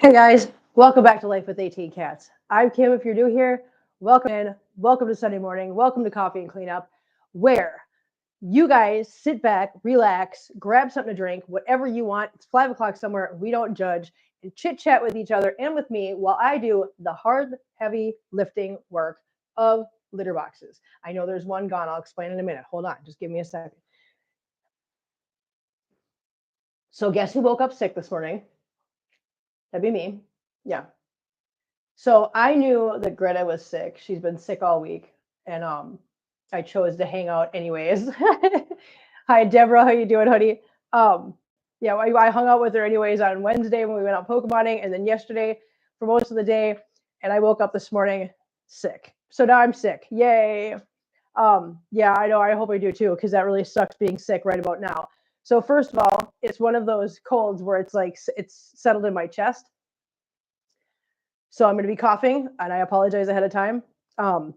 Hey guys, welcome back to Life with 18 Cats. I'm Kim. If you're new here, welcome in. Welcome to Sunday morning. Welcome to Coffee and Cleanup, where you guys sit back, relax, grab something to drink, whatever you want. It's 5 o'clock somewhere. We don't judge and chit chat with each other and with me while I do the hard, heavy lifting work of litter boxes. I know there's one gone. I'll explain in a minute. Hold on. Just give me a second. So, guess who woke up sick this morning? That'd be me. Yeah. So I knew that Greta was sick. She's been sick all week, and I chose to hang out anyways. Hi, Deborah. How you doing, honey? Um, yeah, I hung out with her anyways on Wednesday when we went out Pokemoning, and then yesterday for most of the day. And I woke up this morning sick. So now I'm sick. Yay. Yeah, I know. I hope I do too, because that really sucks being sick right about now. So first of all, it's one of those colds where it's like it's settled in my chest. So I'm going to be coughing, and I apologize ahead of time. Um,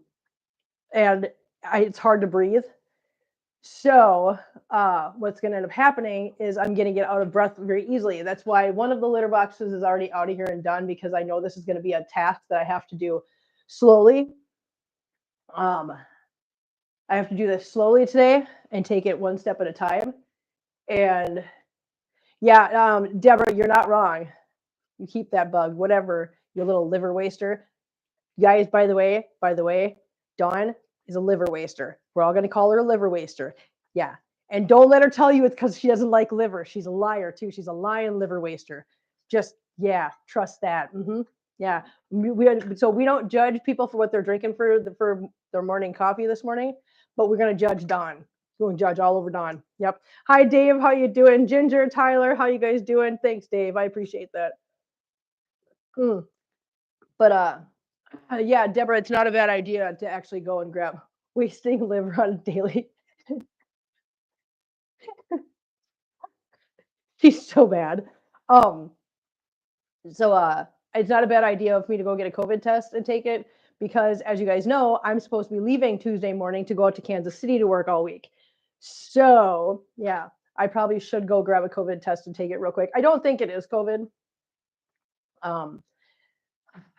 and it's hard to breathe. So what's going to end up happening is I'm going to get out of breath very easily. That's why one of the litter boxes is already out of here and done, because I know this is going to be a task that I have to do slowly. Um, I have to do this slowly today and take it one step at a time. And yeah, Deborah, you're not wrong. You keep that bug, whatever, you little liver waster. Guys, by the way, Dawn is a liver waster. We're all going to call her a liver waster. Yeah. And don't let her tell you it's because she doesn't like liver. She's a liar, too. She's a lying liver waster. Just, yeah, trust that. Yeah. So we don't judge people for what they're drinking for their morning coffee this morning, but we're going to judge Dawn. We're going to judge all over Dawn. Yep. Hi, Dave. How you doing? Ginger, Tyler, how you guys doing? Thanks, Dave. I appreciate that. Mm. But yeah, Deborah, it's not a bad idea to actually go and grab wasting liver on a daily. She's so bad. Um, so it's not a bad idea for me to go get a COVID test and take it, because as you guys know, I'm supposed to be leaving Tuesday morning to go out to Kansas City to work all week. So yeah, I probably should go grab a COVID test and take it real quick. I don't think it is COVID. Um,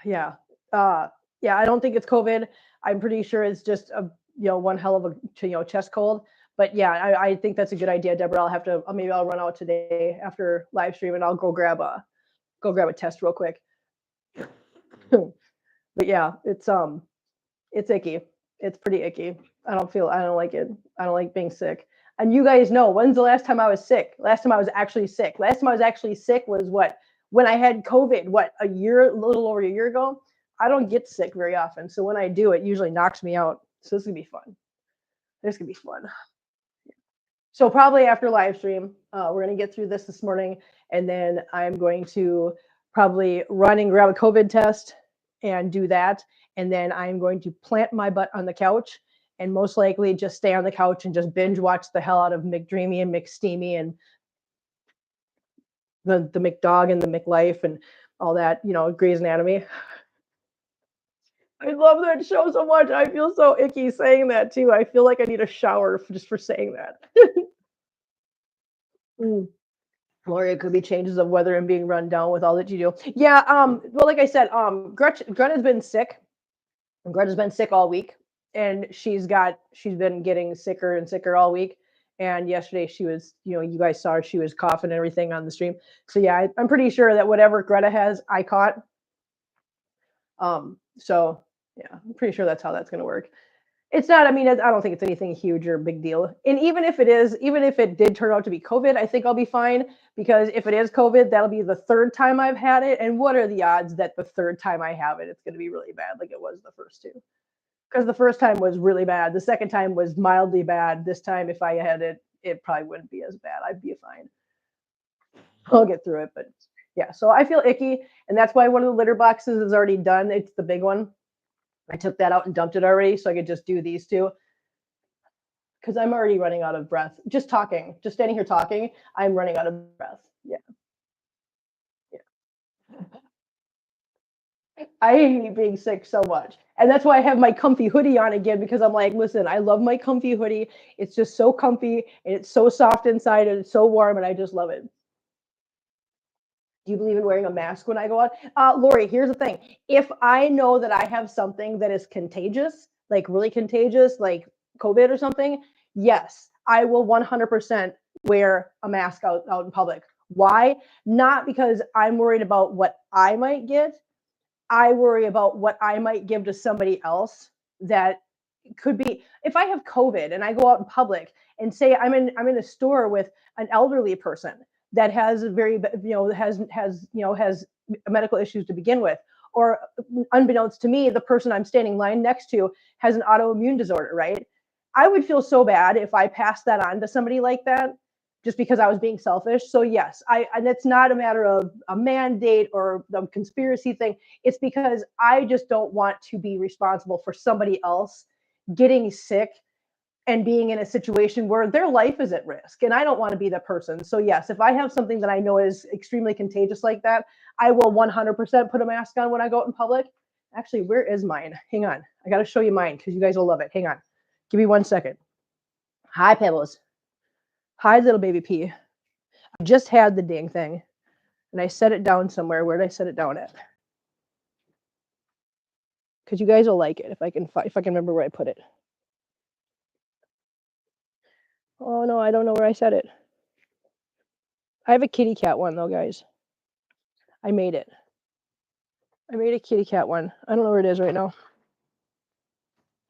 yeah. Uh, yeah, I don't think it's COVID. I'm pretty sure it's just a one hell of a chest cold. But yeah, I think that's a good idea, Deborah. I'll have to maybe I'll run out today after live stream and I'll go grab a test real quick. But yeah, it's icky. It's pretty icky. I don't like it. I don't like being sick. And you guys know, when's the last time I was sick? Last time I was actually sick. Last time I was actually sick was what? When I had COVID, a little over a year ago. I don't get sick very often. So when I do, it usually knocks me out. So this is gonna be fun. This could be fun. So probably after live stream, we're gonna get through this morning, and then I'm going to probably run and grab a COVID test and do that, and then I'm going to plant my butt on the couch and most likely just stay on the couch and just binge watch the hell out of McDreamy and McSteamy and the McDog and the McLife and all that, Grey's Anatomy. I love that show so much. I feel so icky saying that too. I feel like I need a shower just for saying that. Mm. Or it could be changes of weather and being run down with all that you do. Yeah. Well, like I said, Greta's been sick. Greta's been sick all week, and she's been getting sicker and sicker all week. And yesterday she was, you guys saw her, she was coughing and everything on the stream. So yeah, I'm pretty sure that whatever Greta has, I caught. So yeah, I'm pretty sure that's how that's gonna work. It's not. I mean, I don't think it's anything huge or big deal. And even if it is, even if it did turn out to be COVID, I think I'll be fine, because if it is COVID, that'll be the third time I've had it. And what are the odds that the third time I have it, it's going to be really bad, like it was the first two? Because the first time was really bad. The second time was mildly bad. This time, if I had it, it probably wouldn't be as bad. I'd be fine. I'll get through it. But yeah, so I feel icky, and that's why one of the litter boxes is already done. It's the big one. I took that out and dumped it already, so I could just do these two, because I'm already running out of breath. Just talking, just standing here talking, I'm running out of breath. Yeah, yeah. I hate being sick so much. And that's why I have my comfy hoodie on again, because I'm like, listen, I love my comfy hoodie. It's just so comfy and it's so soft inside and it's so warm and I just love it. Do you believe in wearing a mask when I go out? Lori, here's the thing. If I know that I have something that is contagious, like really contagious, like COVID or something, yes, I will 100% wear a mask out in public. Why? Not because I'm worried about what I might get. I worry about what I might give to somebody else that could be if I have COVID and I go out in public and say I'm in a store with an elderly person that has very has medical issues to begin with, or unbeknownst to me, the person I'm standing line next to has an autoimmune disorder, right? I would feel so bad if I passed that on to somebody like that just because I was being selfish. So yes, and it's not a matter of a mandate or a conspiracy thing. It's because I just don't want to be responsible for somebody else getting sick and being in a situation where their life is at risk. And I don't want to be that person. So, yes, if I have something that I know is extremely contagious like that, I will 100% put a mask on when I go out in public. Actually, where is mine? Hang on. I got to show you mine because you guys will love it. Hang on. Give me 1 second. Hi, Pebbles. Hi, little baby P. I just had the dang thing and I set it down somewhere. Where did I set it down at? Because you guys will like it if I can remember where I put it. Oh no, I don't know where I set it. I have a kitty cat one though, guys. I made it. I made a kitty cat one. I don't know where it is right now.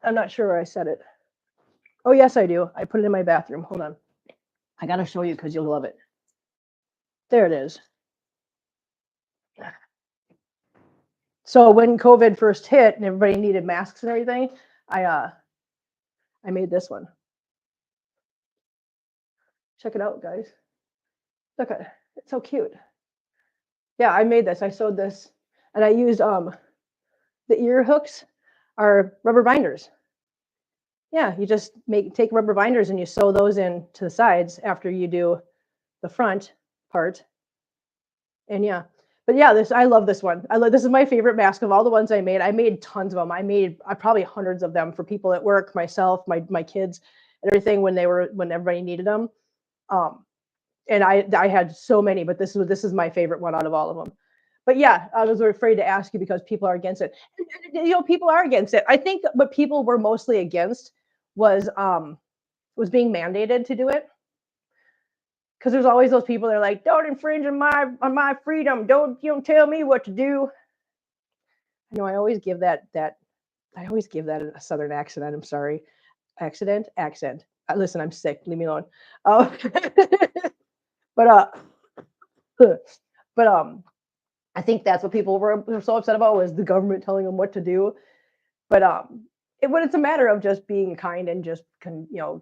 I'm not sure where I set it. Oh yes, I do. I put it in my bathroom. Hold on. I gotta show you because you'll love it. There it is. So when COVID first hit and everybody needed masks and everything, I made this one. Check it out, guys. Look at it. It's so cute. Yeah, I made this. I sewed this, and I used the ear hooks are rubber binders. Yeah, you just take rubber binders and you sew those in to the sides after you do the front part. And yeah, but yeah, I love this one. This is my favorite mask of all the ones I made. I made tons of them. I made probably hundreds of them for people at work, myself, my kids, and everything when everybody needed them. And I had so many, but this is my favorite one out of all of them. But yeah, I was afraid to ask you because people are against it. People are against it. I think what people were mostly against was being mandated to do it. Because there's always those people that are like, don't infringe on my freedom. Don't tell me what to do. I know I always give that a southern accent. I'm sorry. Accent. Listen, I'm sick. Leave me alone. But I think that's what people were so upset about was the government telling them what to do. But it's a matter of just being kind and just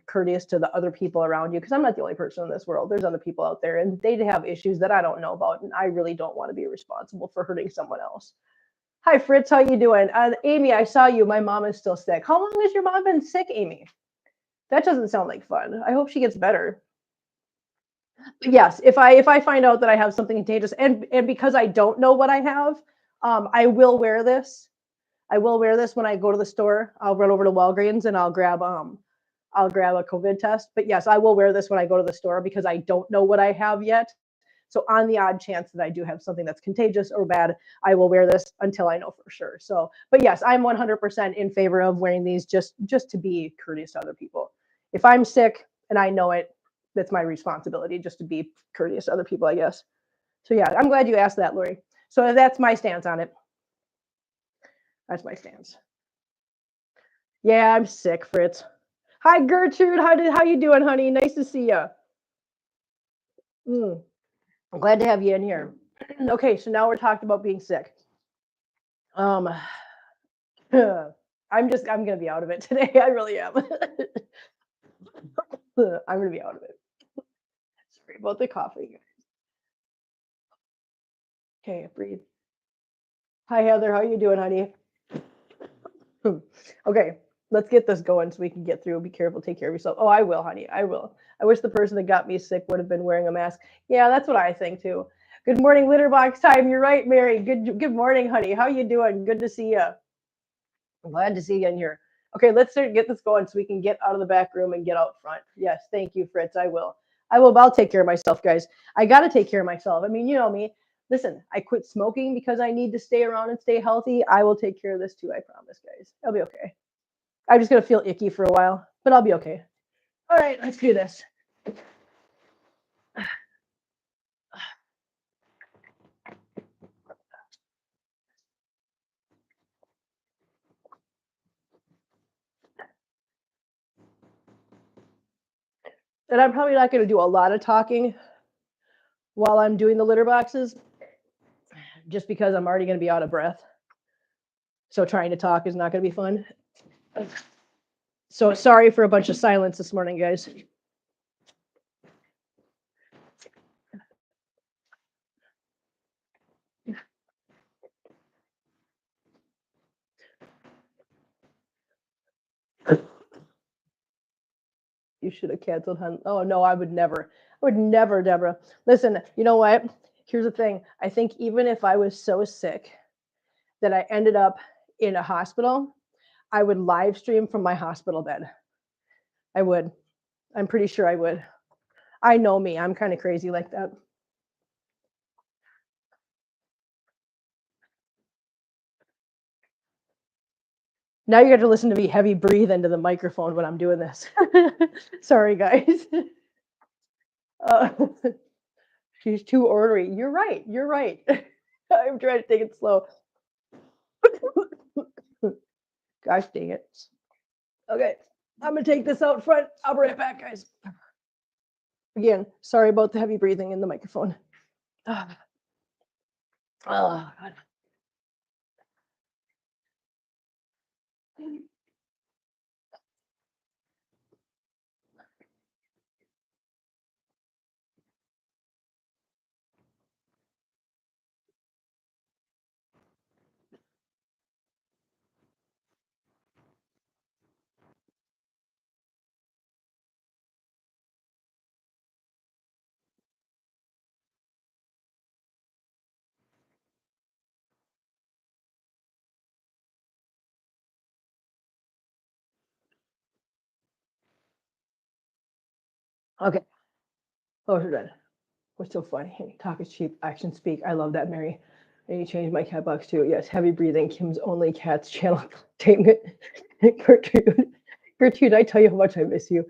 courteous to the other people around you. Because I'm not the only person in this world. There's other people out there, and they have issues that I don't know about, and I really don't want to be responsible for hurting someone else. Hi, Fritz. How you doing? Amy, I saw you. My mom is still sick. How long has your mom been sick, Amy? That doesn't sound like fun. I hope she gets better. But yes, if I find out that I have something contagious, and because I don't know what I have, I will wear this. I will wear this when I go to the store. I'll run over to Walgreens and I'll grab a COVID test. But yes, I will wear this when I go to the store because I don't know what I have yet. So on the odd chance that I do have something that's contagious or bad, I will wear this until I know for sure. So, but yes, I'm 100% in favor of wearing these just to be courteous to other people. If I'm sick and I know it, that's my responsibility just to be courteous to other people, I guess. So yeah, I'm glad you asked that, Lori. So that's my stance on it. That's my stance. Yeah, I'm sick, Fritz. Hi, Gertrude. How you doing, honey? Nice to see you. I'm glad to have you in here. Okay, so now we're talking about being sick. I'm gonna be out of it today. I really am. I'm gonna be out of it. Sorry about the coughing. Okay, breathe. Hi, Heather. How you doing, honey? Okay, let's get this going so we can get through. Be careful. Take care of yourself. Oh, I will, honey. I will. I wish the person that got me sick would have been wearing a mask. Yeah, that's what I think too. Good morning, litter box time. You're right, Mary. Good morning, honey. How you doing? Good to see you. I'm glad to see you in here. Okay, let's get this going so we can get out of the back room and get out front. Yes, thank you, Fritz. I will. I'll take care of myself, guys. I got to take care of myself. I mean, you know me. Listen, I quit smoking because I need to stay around and stay healthy. I will take care of this too. I promise, guys. I'll be okay. I'm just gonna feel icky for a while, but I'll be okay. All right, let's do this. And I'm probably not going to do a lot of talking while I'm doing the litter boxes, just because I'm already going to be out of breath. So trying to talk is not going to be fun. So sorry for a bunch of silence this morning, guys. You should have canceled, hun. Oh no, I would never. I would never, Deborah. Listen, you know what? Here's the thing. I think even if I was so sick that I ended up in a hospital, I would live stream from my hospital bed. I would. I'm pretty sure I would. I know me. I'm kind of crazy like that. Now you got to listen to me heavy breathe into the microphone when I'm doing this. Sorry, guys. Uh, she's too ornery. You're right. You're right. I'm trying to take it slow. Gosh dang it. Okay, I'm going to take this out front. I'll be right back, guys. Again, sorry about the heavy breathing in the microphone. Oh, God. Okay. Oh, we're done. We're so funny. Talk is cheap, action speak. I love that, Mary. I need to change my cat box too. Yes, heavy breathing. Kim's only cat's channel. Dang it. Gertrude. Gertrude, I tell you how much I miss you.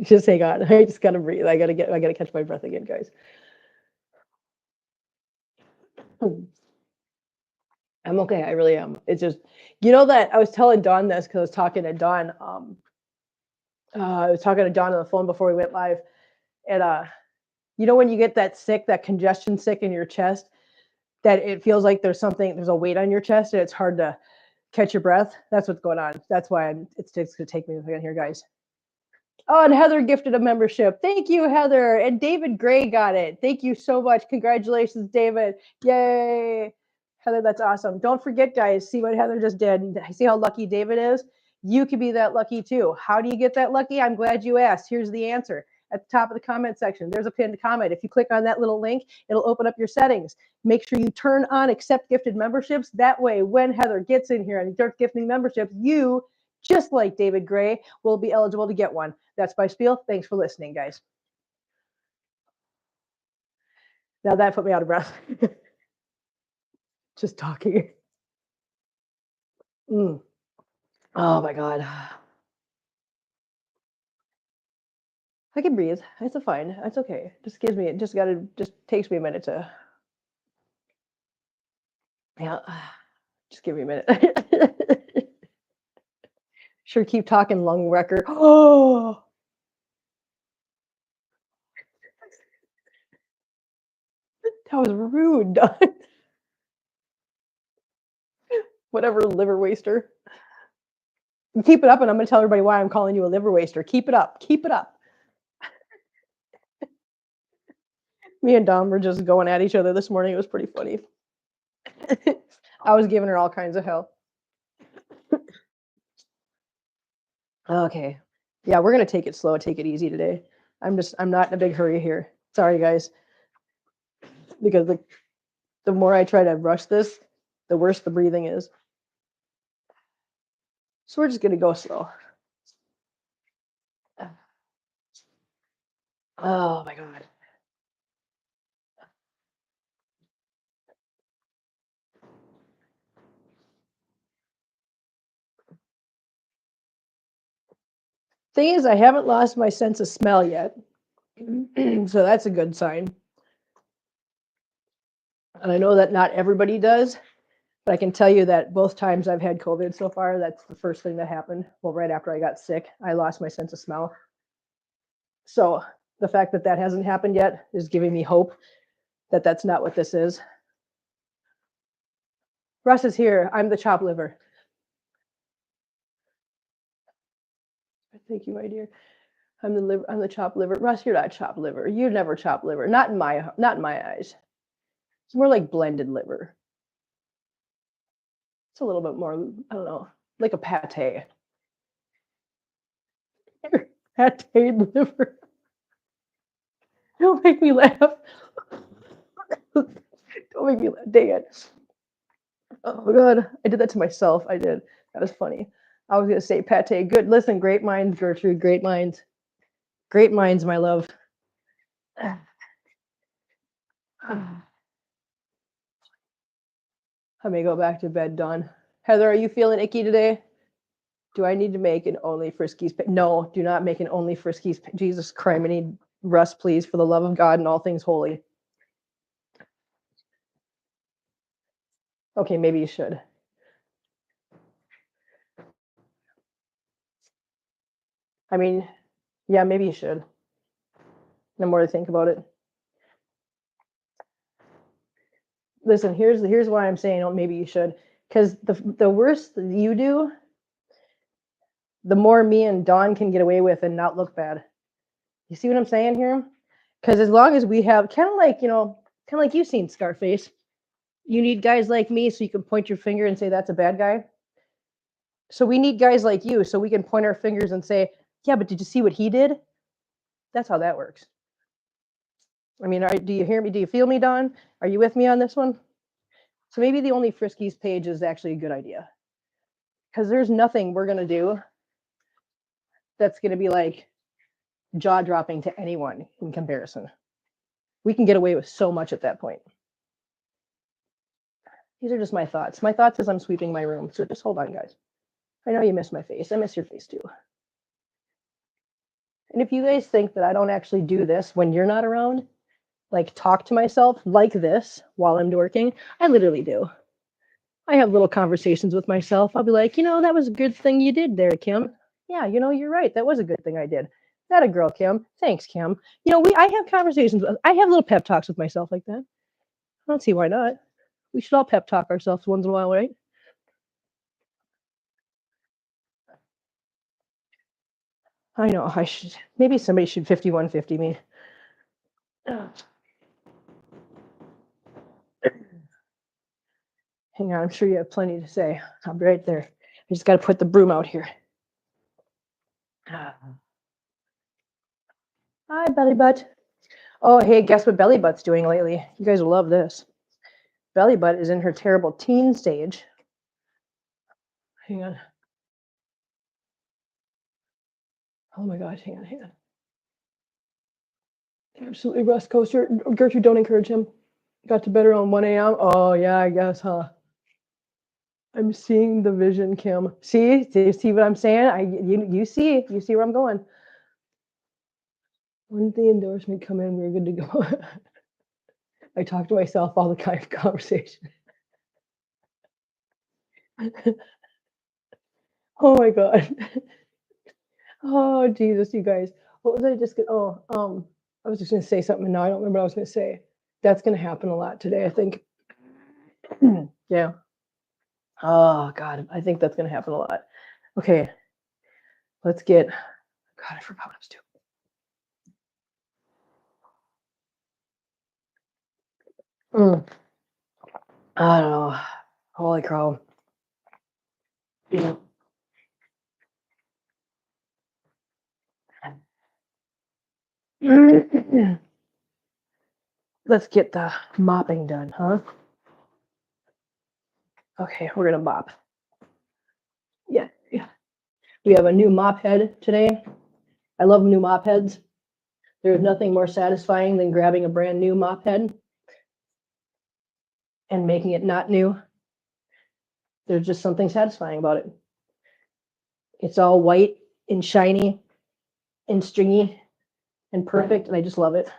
Just hang on. I just gotta breathe. I gotta catch my breath again, guys. I'm okay. I really am. It's just, you know, that I was telling Dawn this because I was talking to Dawn. I was talking to Dawn on the phone before we went live, and you know, when you get that sick, that congestion sick in your chest, that it feels like there's a weight on your chest, and it's hard to catch your breath. That's what's going on. That's why it's going to take me a second here, guys. Oh, and Heather gifted a membership. Thank you, Heather. And David Gray got it. Thank you so much. Congratulations, David. Yay. Heather, that's awesome. Don't forget, guys, see what Heather just did. See how lucky David is? You could be that lucky too. How do you get that lucky? I'm glad you asked. Here's the answer. At the top of the comment section, there's a pinned comment. If you click on that little link, it'll open up your settings. Make sure you turn on accept gifted memberships. That way, when Heather gets in here and starts gifting memberships, you, just like David Gray, will be eligible to get one. That's my spiel. Thanks for listening, guys. Now that put me out of breath. Just talking. Mm. Oh my God. I can breathe. It's fine. It's okay. Just takes me a minute to, yeah. Just give me a minute. Sure, keep talking, lung wrecker. Oh, that was rude. Whatever, liver waster. Keep it up, and I'm going to tell everybody why I'm calling you a liver waster. Keep it up. Keep it up. Me and Dom were just going at each other this morning. It was pretty funny. I was giving her all kinds of hell. Okay. Yeah, we're going to take it slow, take it easy today. I'm not in a big hurry here. Sorry, guys. Because the more I try to rush this, the worse the breathing is. So we're just going to go slow. Oh my God. Thing is, I haven't lost my sense of smell yet. So that's a good sign. And I know that not everybody does, but I can tell you that both times I've had COVID so far, that's the first thing that happened. Well, right after I got sick, I lost my sense of smell. So the fact that that hasn't happened yet is giving me hope that that's not what this is. Russ is here. I'm the chopped liver. Thank you, my dear. I'm the liver. I'm the chopped liver. Russ, you're not chopped liver. You're never chopped liver. Not in my eyes. It's more like blended liver. It's a little bit more, I don't know, like a pate. Pate liver. Don't make me laugh. Don't make me laugh. Dang it. Oh God, I did that to myself. I did. That was funny. I was gonna say pate. Good. Listen, great minds, Gertrude. Great minds. Great minds, my love. I may go back to bed, Dawn. Heather, are you feeling icky today? Do I need to make an only Friskies? No, do not make an only Friskies. Jesus Christ, I need Russ, please, for the love of God and all things holy. Okay, maybe you should. I mean, yeah, maybe you should. No more to think about it. Listen, here's why I'm saying, oh, maybe you should. Because the worse you do, the more me and Dawn can get away with and not look bad. You see what I'm saying here? Because as long as we have kind of like, kind of like you've seen Scarface, you need guys like me so you can point your finger and say that's a bad guy. So we need guys like you so we can point our fingers and say, yeah, but did you see what he did? That's how that works. I mean, do you hear me? Do you feel me, Don? Are you with me on this one? So maybe the only Friskies page is actually a good idea. Because there's nothing we're going to do that's going to be like jaw dropping to anyone in comparison. We can get away with so much at that point. These are just my thoughts. My thoughts as I'm sweeping my room. So just hold on, guys. I know you miss my face. I miss your face too. And if you guys think that I don't actually do this when you're not around, like talk to myself like this while I'm working, I literally do. I have little conversations with myself. I'll be like, that was a good thing you did there, Kim. Yeah, you're right. That was a good thing I did. That a girl, Kim. Thanks, Kim. I have conversations. I have little pep talks with myself like that. I don't see why not. We should all pep talk ourselves once in a while, right? I know. I should. Maybe somebody should 5150 me. Hang on. I'm sure you have plenty to say. I'll be right there. I just got to put the broom out here. Hi, Belly Butt. Oh, hey, guess what Belly Butt's doing lately? You guys will love this. Belly Butt is in her terrible teen stage. Hang on. Oh my gosh, hang on. Absolutely, Russ Coaster. Gertrude, don't encourage him. Got to bed around 1 a.m. Oh, yeah, I guess, huh? I'm seeing the vision, Kim. See? Do you see what I'm saying? You see where I'm going. When did the endorsement come in? We're good to go. I talk to myself all the kind of conversation. Oh my God. Oh Jesus, you guys. What was I just gonna I was just gonna say something and now I don't remember what I was gonna say. That's gonna happen a lot today, I think. Yeah. Oh God, I think that's gonna happen a lot. Okay. Let's get God, I forgot what I was doing. I don't know. Holy crow. Yeah. Let's get the mopping done, huh? Okay, we're gonna mop. Yeah, yeah. We have a new mop head today. I love new mop heads. There's nothing more satisfying than grabbing a brand new mop head and making it not new. There's just something satisfying about it. It's all white and shiny and stringy and perfect, and I just love it.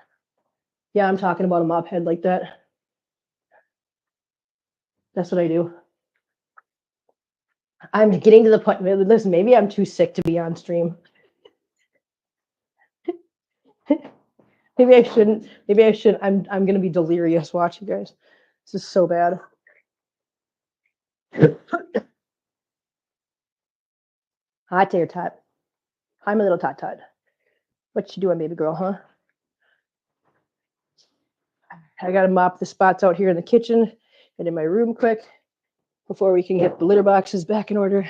Yeah, I'm talking about a mop head like that. That's what I do. I'm getting to the point. Listen, maybe I'm too sick to be on stream. Maybe I shouldn't. Maybe I should. I'm gonna be delirious watching, guys. This is so bad. Hi, Tater Tot. Hi, my little Tot Tot. What you doing, baby girl, huh? I gotta mop the spots out here in the kitchen and in my room quick before we can get the litter boxes back in order.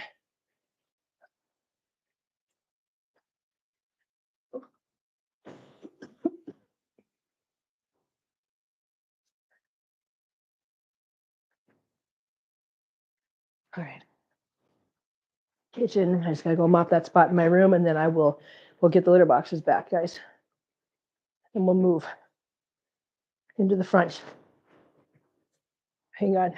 All right. Kitchen. I just gotta go mop that spot in my room, and then we'll get the litter boxes back, guys, and we'll move into the front. Hang on.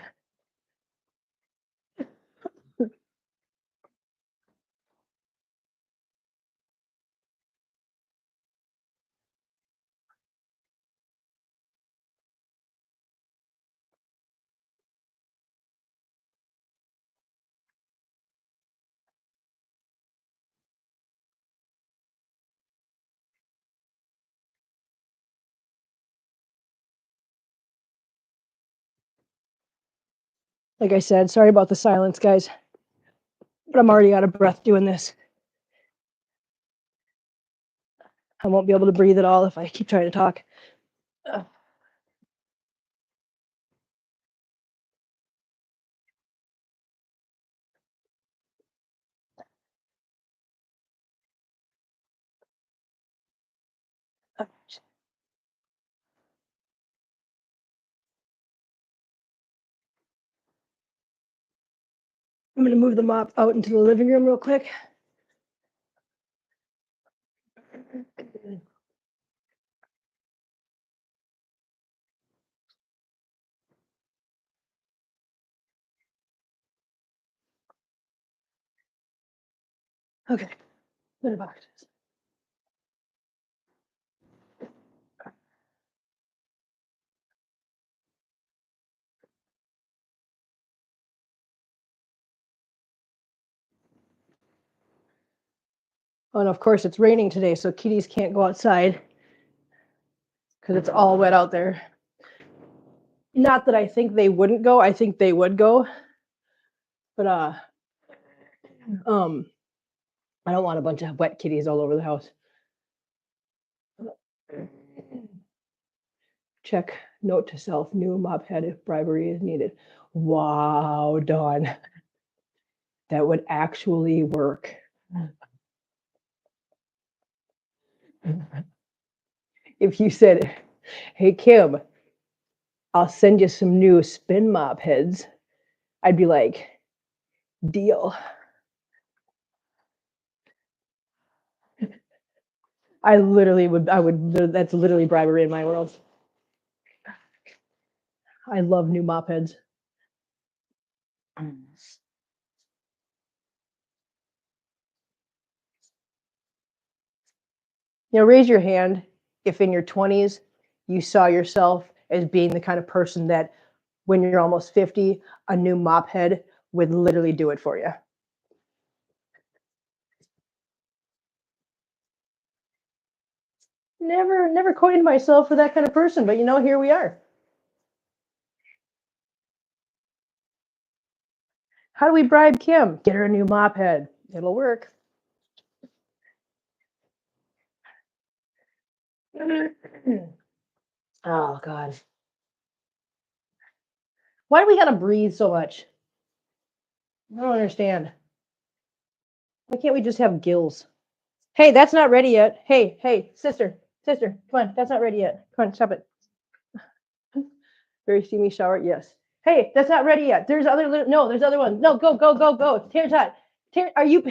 Like I said, sorry about the silence, guys, but I'm already out of breath doing this. I won't be able to breathe at all if I keep trying to talk. I'm going to move the mop out into the living room real quick. Okay, litter boxes. Oh, and of course it's raining today, so kitties can't go outside because it's all wet out there. Not that I think they wouldn't go. I think they would go, but I don't want a bunch of wet kitties all over the house. Check note to self: new mop head if bribery is needed. Wow, Dawn, that would actually work. If you said, "Hey Kim, I'll send you some new spin mop heads," I'd be like, deal. I would, that's literally bribery in my world. I love new mop heads. Raise your hand if in your 20s you saw yourself as being the kind of person that when you're almost 50, a new mop head would literally do it for you. Never coined myself for that kind of person, but here we are. How do we bribe Kim? Get her a new mop head. It'll work. Oh, God. Why do we gotta breathe so much? I don't understand. Why can't we just have gills? Hey, that's not ready yet. Hey, sister, come on, that's not ready yet. Come on, stop it. Very steamy shower, yes. Hey, that's not ready yet. There's other ones. No, go. Tear tot. Are you?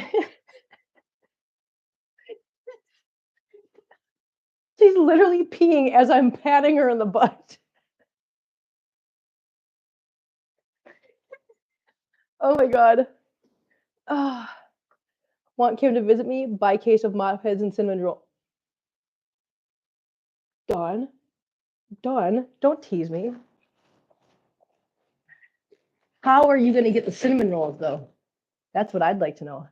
She's literally peeing as I'm patting her in the butt. Oh my God. Want Kim to visit me? Buy case of mop heads and cinnamon roll. Dawn, don't tease me. How are you going to get the cinnamon rolls, though? That's what I'd like to know.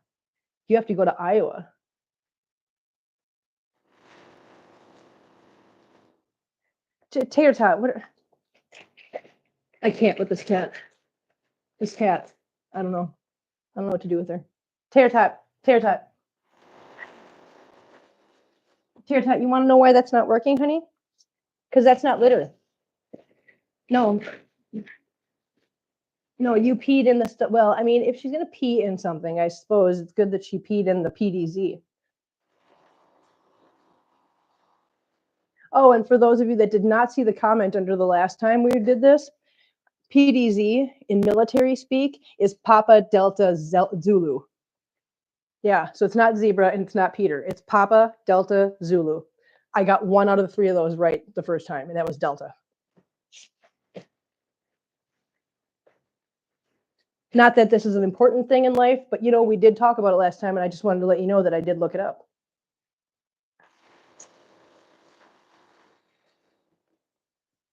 You have to go to Iowa. Tater tot. What? I can't with this cat. This cat. I don't know. I don't know what to do with her. Tater tot. Tater tot. Tater tot. You want to know why that's not working, honey? Because that's not litter. No. No, you peed in the stuff. Well, I mean, if she's going to pee in something, I suppose it's good that she peed in the PDZ. Oh, and for those of you that did not see the comment under the last time we did this, PDZ in military speak is Papa Delta Zulu. Yeah, so it's not zebra and it's not Peter. It's Papa Delta Zulu. I got 1 out of the 3 of those right the first time, and that was Delta. Not that this is an important thing in life, but you know, we did talk about it last time, and I just wanted to let you know that I did look it up.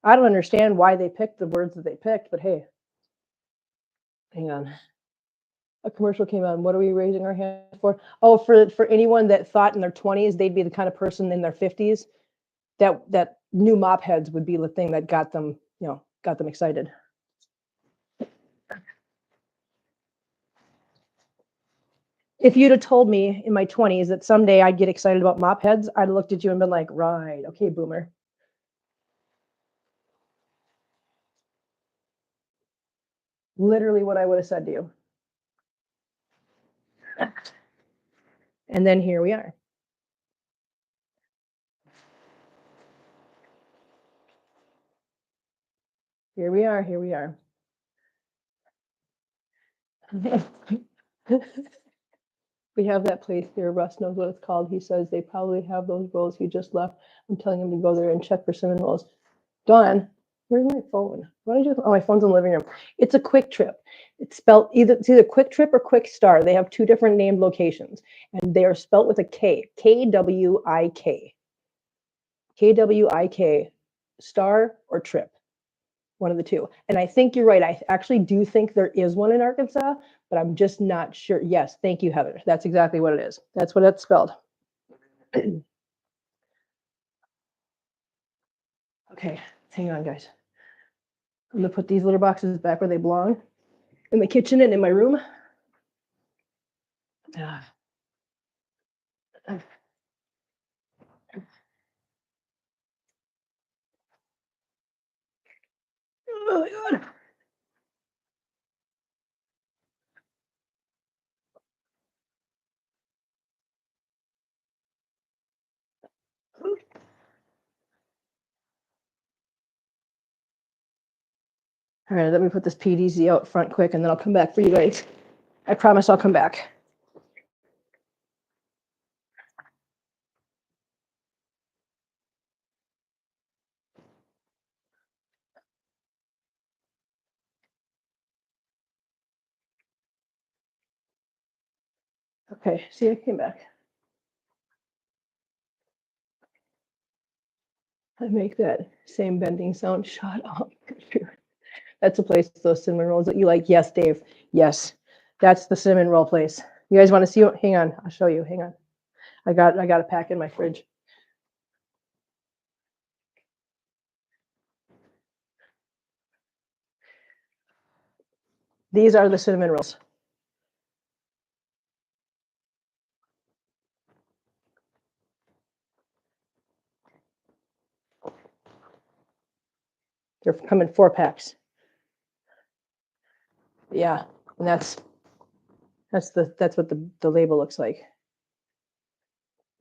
I don't understand why they picked the words that they picked, but hey, hang on. A commercial came on. What are we raising our hands for? Oh, for anyone that thought in their 20s they'd be the kind of person in their 50s that new mop heads would be the thing that got them, got them excited. If you'd have told me in my 20s that someday I'd get excited about mop heads, I'd have looked at you and been like, right, okay, boomer. Literally what I would have said to you. And then here we are. Here we are. Here we are. We have that place here. Russ knows what it's called. He says they probably have those rolls he just left. I'm telling him to go there and check for cinnamon rolls. Dawn, where's my phone? What did I do? Oh, my phone's in the living room. It's a Quick Trip. It's spelled it's either Quick Trip or Quick Star. They have 2 different named locations, and they are spelled with a K. Kwik. Kwik. Star or Trip. One of the 2. And I think you're right. I actually do think there is one in Arkansas, but I'm just not sure. Yes, thank you, Heather. That's exactly what it is. That's what it's spelled. Okay, hang on, guys. I'm gonna put these litter boxes back where they belong, in the kitchen and in my room. Oh my God. All right, let me put this PDZ out front quick, and then I'll come back for you guys. I promise I'll come back. Okay, see, I came back. I make that same bending sound. Shut up. That's a place, those cinnamon rolls that you like. Yes, Dave. Yes, that's the cinnamon roll place. You guys want to see? Hang on, I'll show you. Hang on. I got a pack in my fridge. These are the cinnamon rolls. They're coming 4 packs. Yeah, and that's what the label looks like.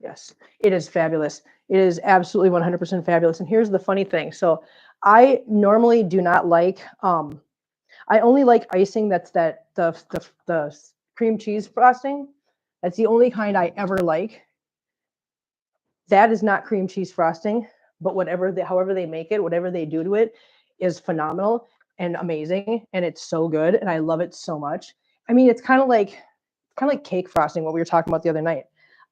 Yes, it is fabulous. It is absolutely 100% fabulous. And here's the funny thing. So I normally do not like, I only like icing that's the cream cheese frosting. That's the only kind I ever like. That is not cream cheese frosting, but however they make it, whatever they do to it is phenomenal and amazing, and it's so good, and I love it so much. I mean, it's kind of like cake frosting, what we were talking about the other night.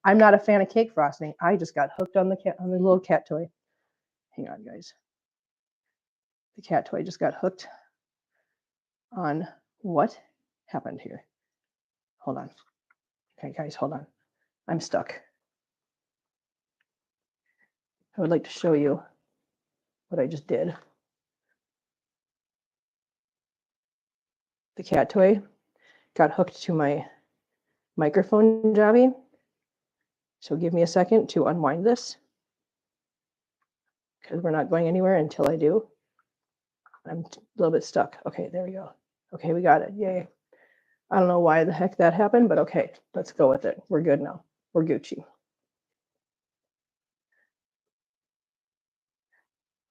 I'm not a fan of cake frosting. I just got hooked on the little cat toy. Hang on, guys. The cat toy just got hooked on what happened here. Hold on. Okay, guys, hold on. I'm stuck. I would like to show you what I just did. The cat toy got hooked to my microphone jobby. So give me a second to unwind this because we're not going anywhere until I do. I'm a little bit stuck. Okay, there we go. Okay, we got it. Yay. I don't know why the heck that happened, but okay, let's go with it. We're good now. We're Gucci.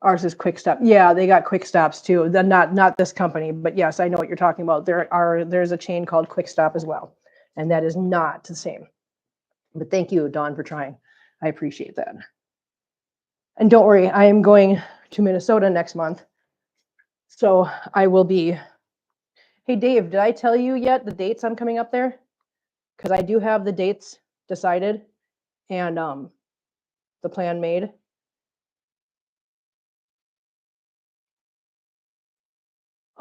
Ours is Quick Stop. Yeah, they got Quick Stops too. Not this company, but yes, I know what you're talking about. There's a chain called Quick Stop as well, and that is not the same. But thank you, Dawn, for trying. I appreciate that. And don't worry, I am going to Minnesota next month, so I will be. Hey, Dave, did I tell you yet the dates I'm coming up there? Because I do have the dates decided and the plan made.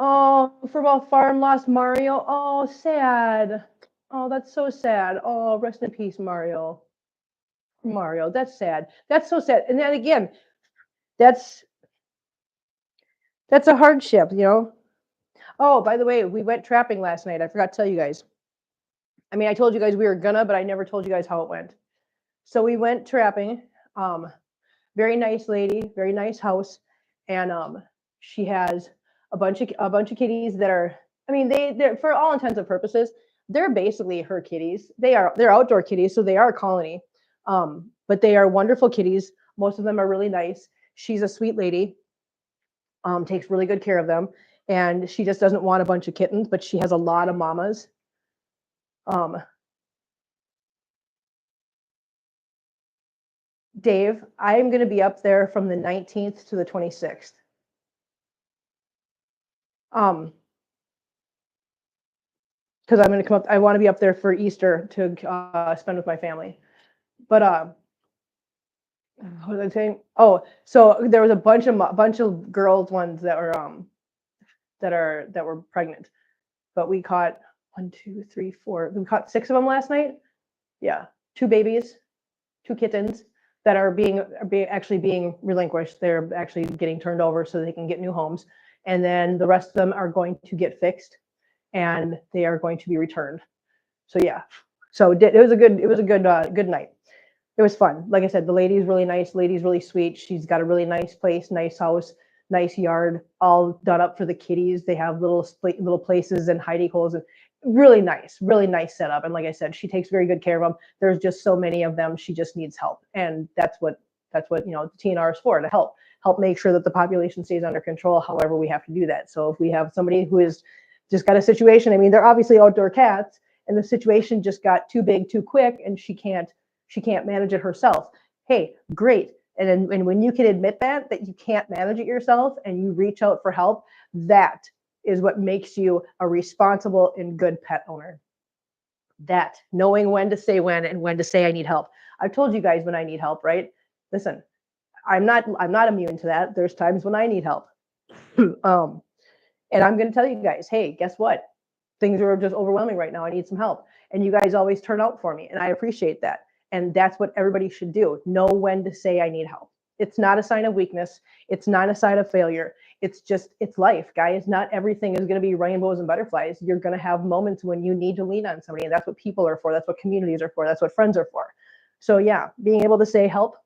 Oh, Football Farm lost Mario. Oh, sad. Oh, that's so sad. Oh, rest in peace, Mario. Mario, that's sad. That's so sad. And then again, that's a hardship, you know. Oh, by the way, we went trapping last night. I forgot to tell you guys. I mean, I told you guys we were gonna, but I never told you guys how it went. So we went trapping. Very nice lady, very nice house, and she has a bunch of kitties that are. I mean, they're for all intents and purposes, they're basically her kitties. They're outdoor kitties, so they are a colony. But they are wonderful kitties. Most of them are really nice. She's a sweet lady. Takes really good care of them, and she just doesn't want a bunch of kittens, but she has a lot of mamas. Um, Dave, I am going to be up there from the 19th to the 26th. Because I'm going to come up. I want to be up there for Easter to spend with my family. But what was I saying? Oh, so there was a bunch of girls ones that were pregnant, but we caught 1, 2, 3, 4. We caught 6 of them last night. Yeah, 2 babies, 2 kittens that are actually being relinquished. They're actually getting turned over so they can get new homes, and then the rest of them are going to get fixed, and they are going to be returned. So yeah, so it was a good night. It was fun. Like I said, the lady's really nice. Lady's really sweet. She's got a really nice place, nice house, nice yard, all done up for the kitties. They have little places and hidey holes, and really nice setup. And like I said, she takes very good care of them. There's just so many of them. She just needs help, and that's what the TNR is for, to help make sure that the population stays under control. However, we have to do that. So if we have somebody who is just got a situation, I mean, they're obviously outdoor cats, and the situation just got too big too quick, and she can't manage it herself. Hey, great. And when you can admit that you can't manage it yourself and you reach out for help, that is what makes you a responsible and good pet owner. That knowing when to say when and when to say I need help. I've told you guys when I need help, right? Listen, I'm not immune to that. There's times when I need help. And I'm going to tell you guys, hey, guess what? Things are just overwhelming right now. I need some help. And you guys always turn out for me. And I appreciate that. And that's what everybody should do. Know when to say I need help. It's not a sign of weakness. It's not a sign of failure. It's life, guys. Not everything is going to be rainbows and butterflies. You're going to have moments when you need to lean on somebody. And that's what people are for. That's what communities are for. That's what friends are for. So yeah, being able to say help,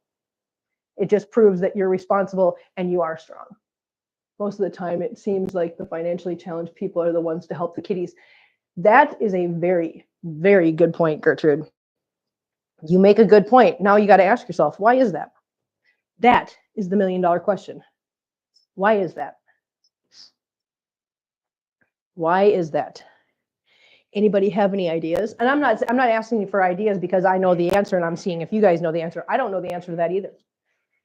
it just proves that you're responsible and you are strong. Most of the time, it seems like the financially challenged people are the ones to help the kitties. That is a very, very good point, Gertrude. You make a good point. Now you got to ask yourself, why is that? That is the $1 million question. Why is that? Why is that? Anybody have any ideas? And I'm not asking you for ideas because I know the answer and I'm seeing if you guys know the answer. I don't know the answer to that either.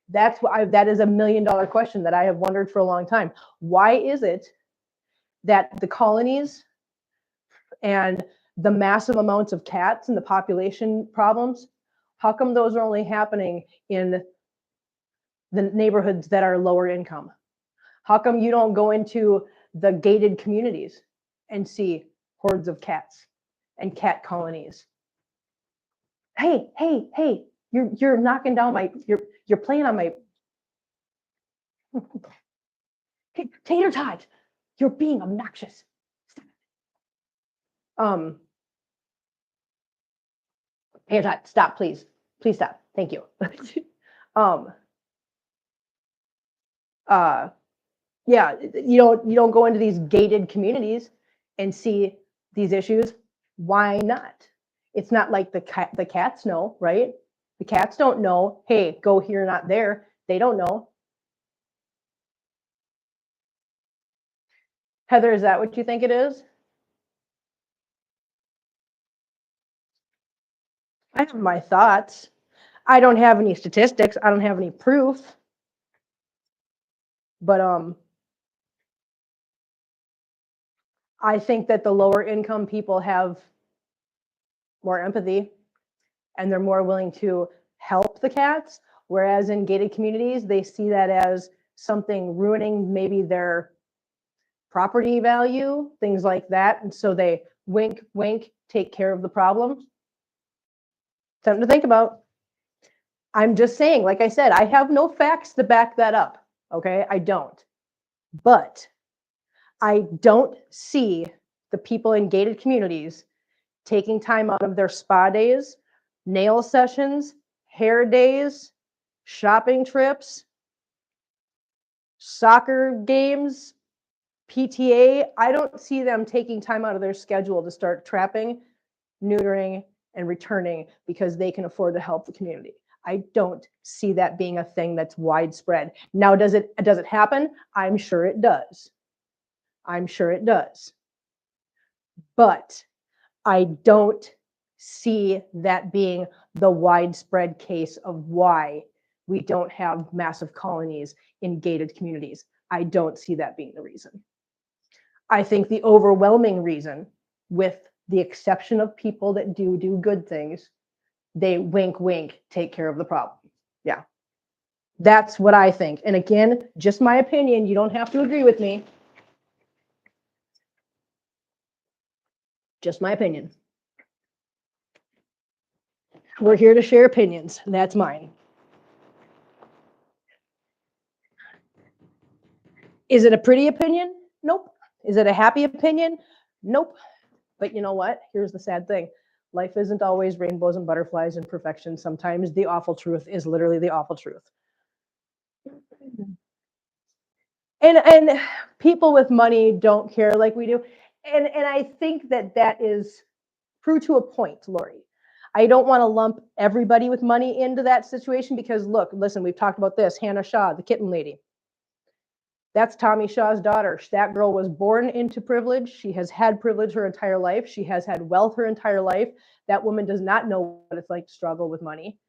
That is $1 million question that I have wondered for a long time. Why is it that the colonies and the massive amounts of cats and the population problems, how come those are only happening in the neighborhoods that are lower income? How come you don't go into the gated communities and see hordes of cats and cat colonies? Hey, you're knocking down you're playing on my hey, tater tot, you're being obnoxious. Tater tot, stop, please. Please stop. Thank you. Yeah, you don't go into these gated communities and see these issues. Why not? It's not like the cats know, right? The cats don't know, hey, go here, not there. They don't know. Heather, is that what you think it is? I have my thoughts. I don't have any statistics. I don't have any proof. But I think that the lower income people have more empathy and they're more willing to help the cats. Whereas in gated communities, they see that as something ruining maybe their property value, things like that. And so they wink, wink, take care of the problem. Something to think about. I'm just saying, like I said, I have no facts to back that up. Okay, I don't. But I don't see the people in gated communities taking time out of their spa days, nail sessions, hair days, shopping trips, soccer games, PTA. I don't see them taking time out of their schedule to start trapping, neutering, and returning because they can afford to help the community. I don't see that being a thing that's widespread. Now, does it happen? I'm sure it does. I'm sure it does. But I don't see that being the widespread case of why we don't have massive colonies in gated communities. I don't see that being the reason. I think the overwhelming reason, with the exception of people that do good things, they wink, wink, take care of the problem. Yeah. That's what I think. And again, just my opinion. You don't have to agree with me. Just my opinion. We're here to share opinions. That's mine. Is it a pretty opinion? Nope. Is it a happy opinion? Nope. But you know what? Here's the sad thing. Life isn't always rainbows and butterflies and perfection. Sometimes the awful truth is literally the awful truth. And people with money don't care like we do. And I think that is true to a point, Lori. I don't want to lump everybody with money into that situation because listen, we've talked about this. Hannah Shaw, the kitten lady. That's Tommy Shaw's daughter. That girl was born into privilege. She has had privilege her entire life. She has had wealth her entire life. That woman does not know what it's like to struggle with money.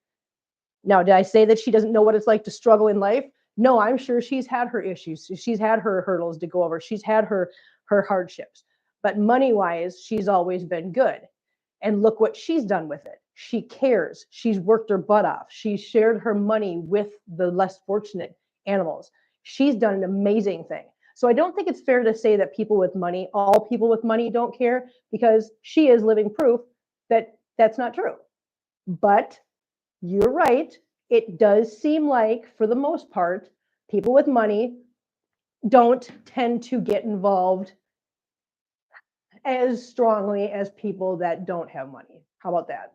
Now, did I say that she doesn't know what it's like to struggle in life? No, I'm sure she's had her issues. She's had her hurdles to go over. She's had her hardships. But money-wise, she's always been good. And look what she's done with it. She cares. She's worked her butt off. She's shared her money with the less fortunate animals. She's done an amazing thing. So I don't think it's fair to say that all people with money don't care, because she is living proof that that's not true. But you're right. It does seem like, for the most part, people with money don't tend to get involved as strongly as people that don't have money. How about that?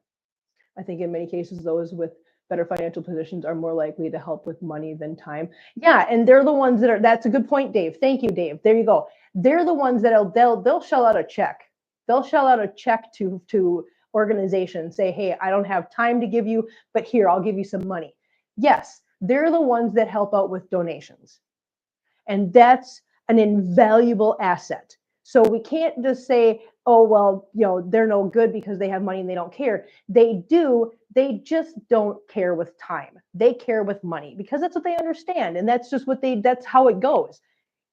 I think in many cases, those with better financial positions are more likely to help with money than time. Yeah, and they're the ones that's a good point, Dave. Thank you, Dave. There you go. They're the ones that they'll shell out a check. They'll shell out a check to organizations, say, hey, I don't have time to give you, but here, I'll give you some money. Yes, they're the ones that help out with donations. And that's an invaluable asset. So we can't just say, oh, well, they're no good because they have money and they don't care. They do. They just don't care with time. They care with money because that's what they understand. And that's just that's how it goes.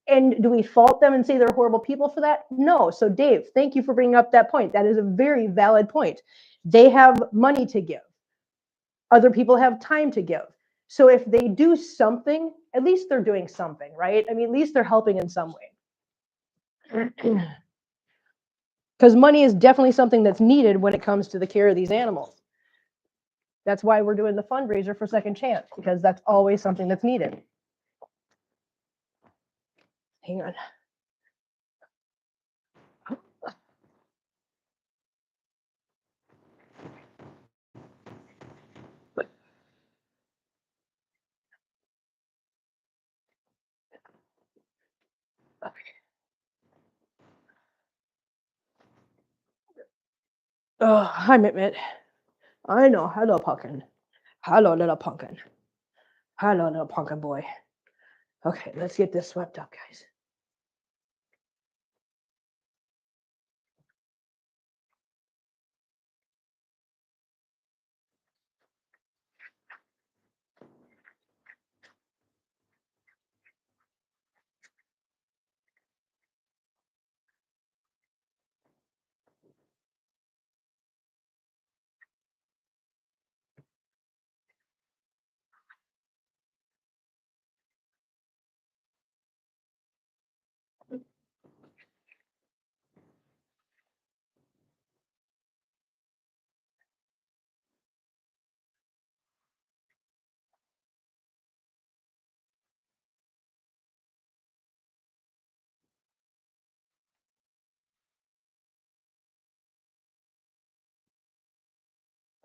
And do we fault them and say they're horrible people for that? No. So, Dave, thank you for bringing up that point. That is a very valid point. They have money to give. Other people have time to give. So if they do something, at least they're doing something, right? I mean, at least they're helping in some way. Because money is definitely something that's needed when it comes to the care of these animals. That's why we're doing the fundraiser for Second Chance, because that's always something that's needed. Hang on. Oh, hi, Mitt. I know. Hello, pumpkin. Hello, little pumpkin. Hello, little pumpkin boy. Okay, let's get this swept up, guys.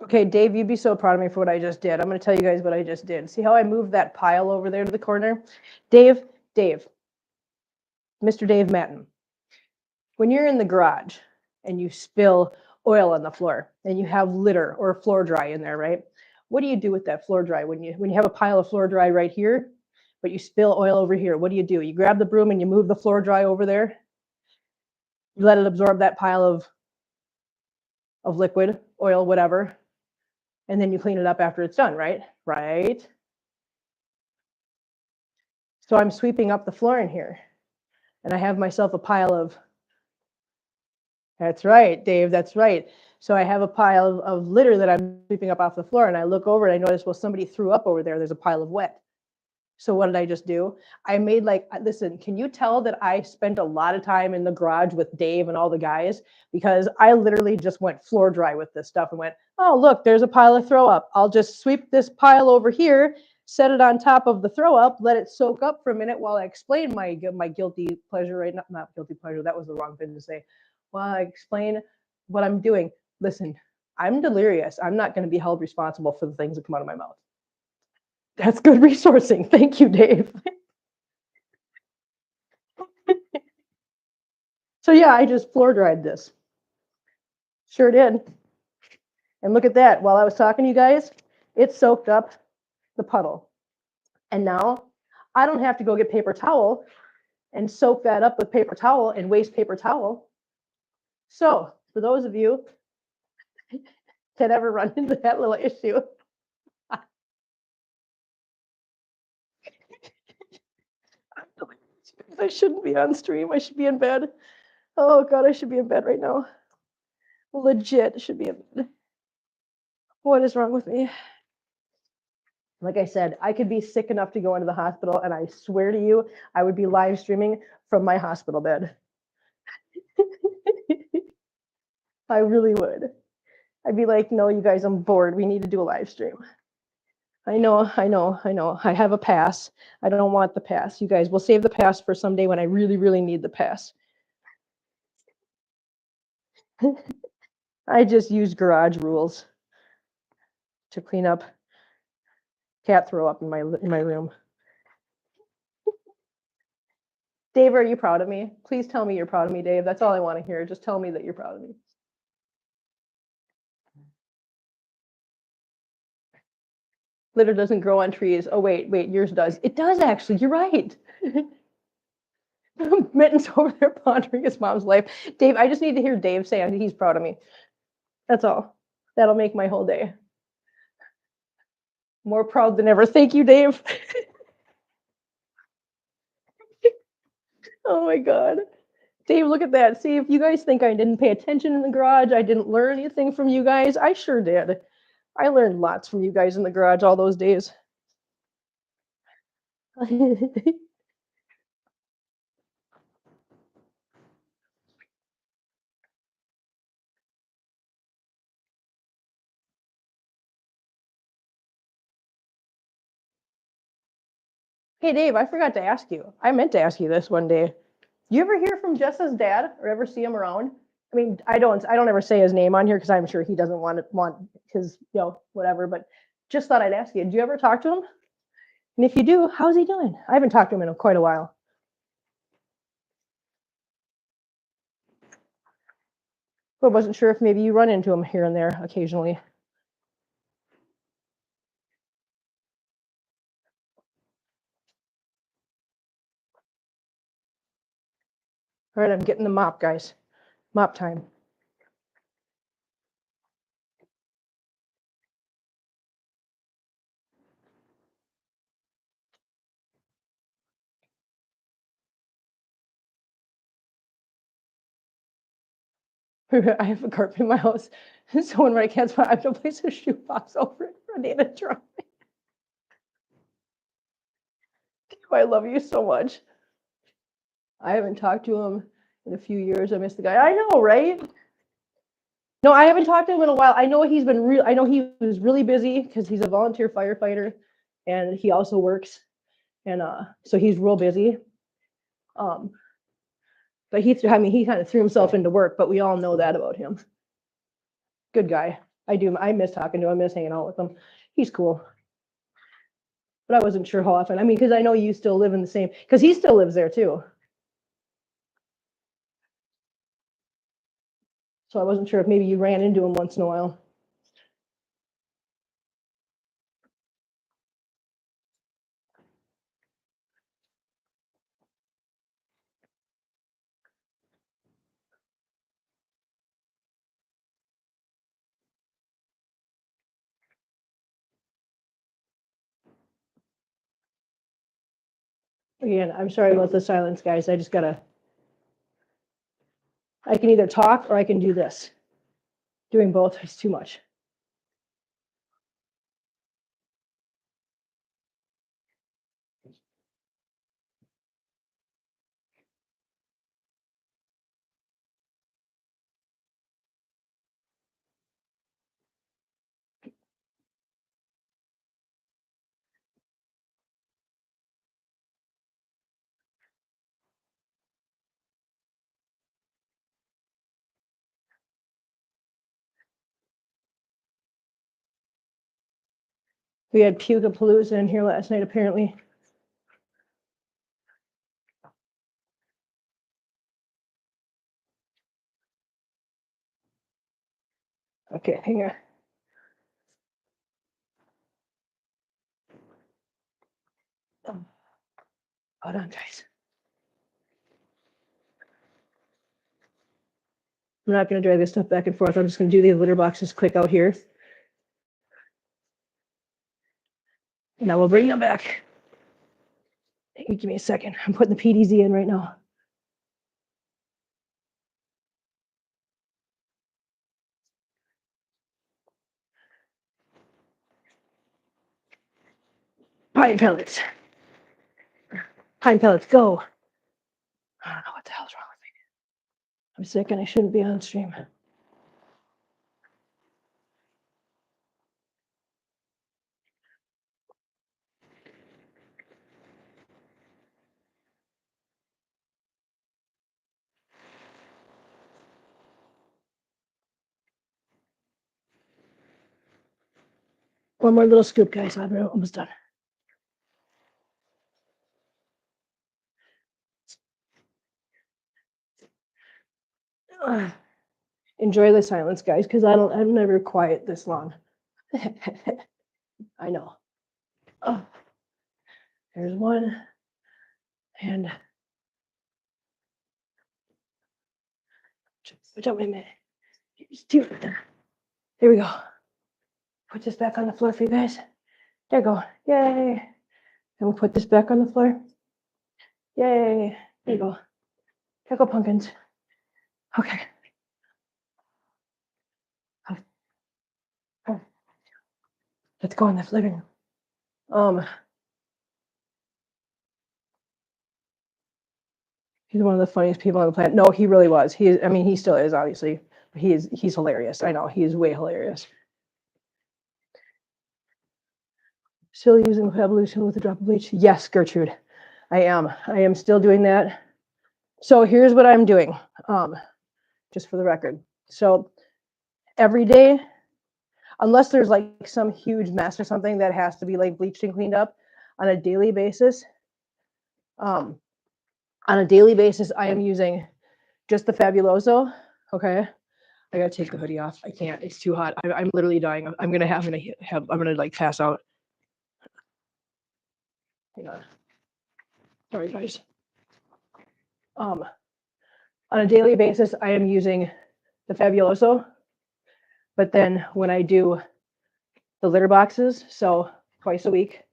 Okay, Dave, you'd be so proud of me for what I just did. I'm going to tell you guys what I just did. See how I moved that pile over there to the corner? Dave, Mr. Dave Matten, when you're in the garage and you spill oil on the floor and you have litter or floor dry in there, right? What do you do with that floor dry when you have a pile of floor dry right here, but you spill oil over here? What do? You grab the broom and you move the floor dry over there. You let it absorb that pile of liquid, oil, whatever, and then you clean it up after it's done, right? Right. So I'm sweeping up the floor in here, and I have myself a pile of. That's right, Dave. That's right. So I have a pile of litter that I'm sweeping up off the floor, and I look over and I notice, well, somebody threw up over there. There's a pile of wet. So what did I just do? I made listen, can you tell that I spent a lot of time in the garage with Dave and all the guys? Because I literally just went floor dry with this stuff and went, oh, look, there's a pile of throw up. I'll just sweep this pile over here, set it on top of the throw up, let it soak up for a minute while I explain my guilty pleasure, right? Not guilty pleasure. That was the wrong thing to say. While I explain what I'm doing. Listen, I'm delirious. I'm not going to be held responsible for the things that come out of my mouth. That's good resourcing. Thank you, Dave. So yeah, I just floor dried this. Sure did. And look at that. While I was talking to you guys, it soaked up the puddle. And now I don't have to go get paper towel and soak that up with paper towel and waste paper towel. So for those of you that ever run into that little issue, I shouldn't be on stream. I should be in bed. Oh God, I should be in bed right now. Legit should be in bed. What is wrong with me? Like I said, I could be sick enough to go into the hospital, and I swear to you, I would be live streaming from my hospital bed. I really would. I'd be like, no, you guys, I'm bored. We need to do a live stream. I know. I have a pass. I don't want the pass. You guys, we'll save the pass for someday when I really, really need the pass. I just use garage rules to clean up cat throw up in my room. Dave, are you proud of me? Please tell me you're proud of me, Dave. That's all I want to hear. Just tell me that you're proud of me. Litter doesn't grow on trees. Oh, wait, yours does. It does actually. You're right. Mitten's over there pondering his mom's life. Dave, I just need to hear Dave say he's proud of me. That's all. That'll make my whole day. More proud than ever. Thank you, Dave. Oh my God. Dave, look at that. See, if you guys think I didn't pay attention in the garage, I didn't learn anything from you guys, I sure did. I learned lots from you guys in the garage all those days. Hey, Dave, I forgot to ask you. I meant to ask you this one day. You ever hear from Jessa's dad or ever see him around? I mean, I don't ever say his name on here because I'm sure he doesn't want his, whatever, but just thought I'd ask you. Did you ever talk to him? And if you do, how's he doing? I haven't talked to him in quite a while. But wasn't sure if maybe you run into him here and there occasionally. All right, I'm getting the mop, guys. Mop time. I have a carpet in my house, so when I can't spot, I have to place a shoe box over it for Dana to dry. I love you so much. I haven't talked to him in a few years. I miss the guy. I know, right? No, I haven't talked to him in a while. I know he's been real. I know he was really busy because he's a volunteer firefighter, and he also works, and so he's real busy. Um, but he kind of threw himself into work. But we all know that about him. Good guy. I miss talking to him. I miss hanging out with him. He's cool. But I wasn't sure how often. I mean, because I know you still live in the same. Because he still lives there too. So I wasn't sure if maybe you ran into him once in a while. Again, I'm sorry about the silence, guys. I can either talk or I can do this. Doing both is too much. We had Puka-Palooza in here last night, apparently. Okay, hang on. Hold on, guys. I'm not going to drag this stuff back and forth. I'm just going to do the litter boxes quick out here. And I will bring them back. Hey, give me a second. I'm putting the PDZ in right now. Pine pellets. Pine pellets, go. I don't know what the hell's wrong with me. I'm sick and I shouldn't be on stream. One more little scoop, guys. I'm almost done. Enjoy the silence, guys, because I'm never quiet this long. I know. Oh, there's one. And Wait a minute. There we go. Put this back on the floor for you guys. There you go. Yay. And we'll put this back on the floor. Yay. There you go. There go pumpkins. Okay. Let's go in the living room. He's one of the funniest people on the planet. No, he really was. He still is, obviously. He's hilarious. I know, he's way hilarious. Still using evolution with a drop of bleach? Yes, Gertrude. I am still doing that. So here's what I'm doing, just for the record. So every day, unless there's like some huge mess or something that has to be like bleached and cleaned up on a daily basis, I am using just the Fabuloso. Okay, I gotta take the hoodie off. I can't. It's too hot. I'm literally dying. I'm gonna like pass out. Hang on. Sorry, guys. On a daily basis, I am using the Fabuloso, but then when I do the litter boxes, so twice a week,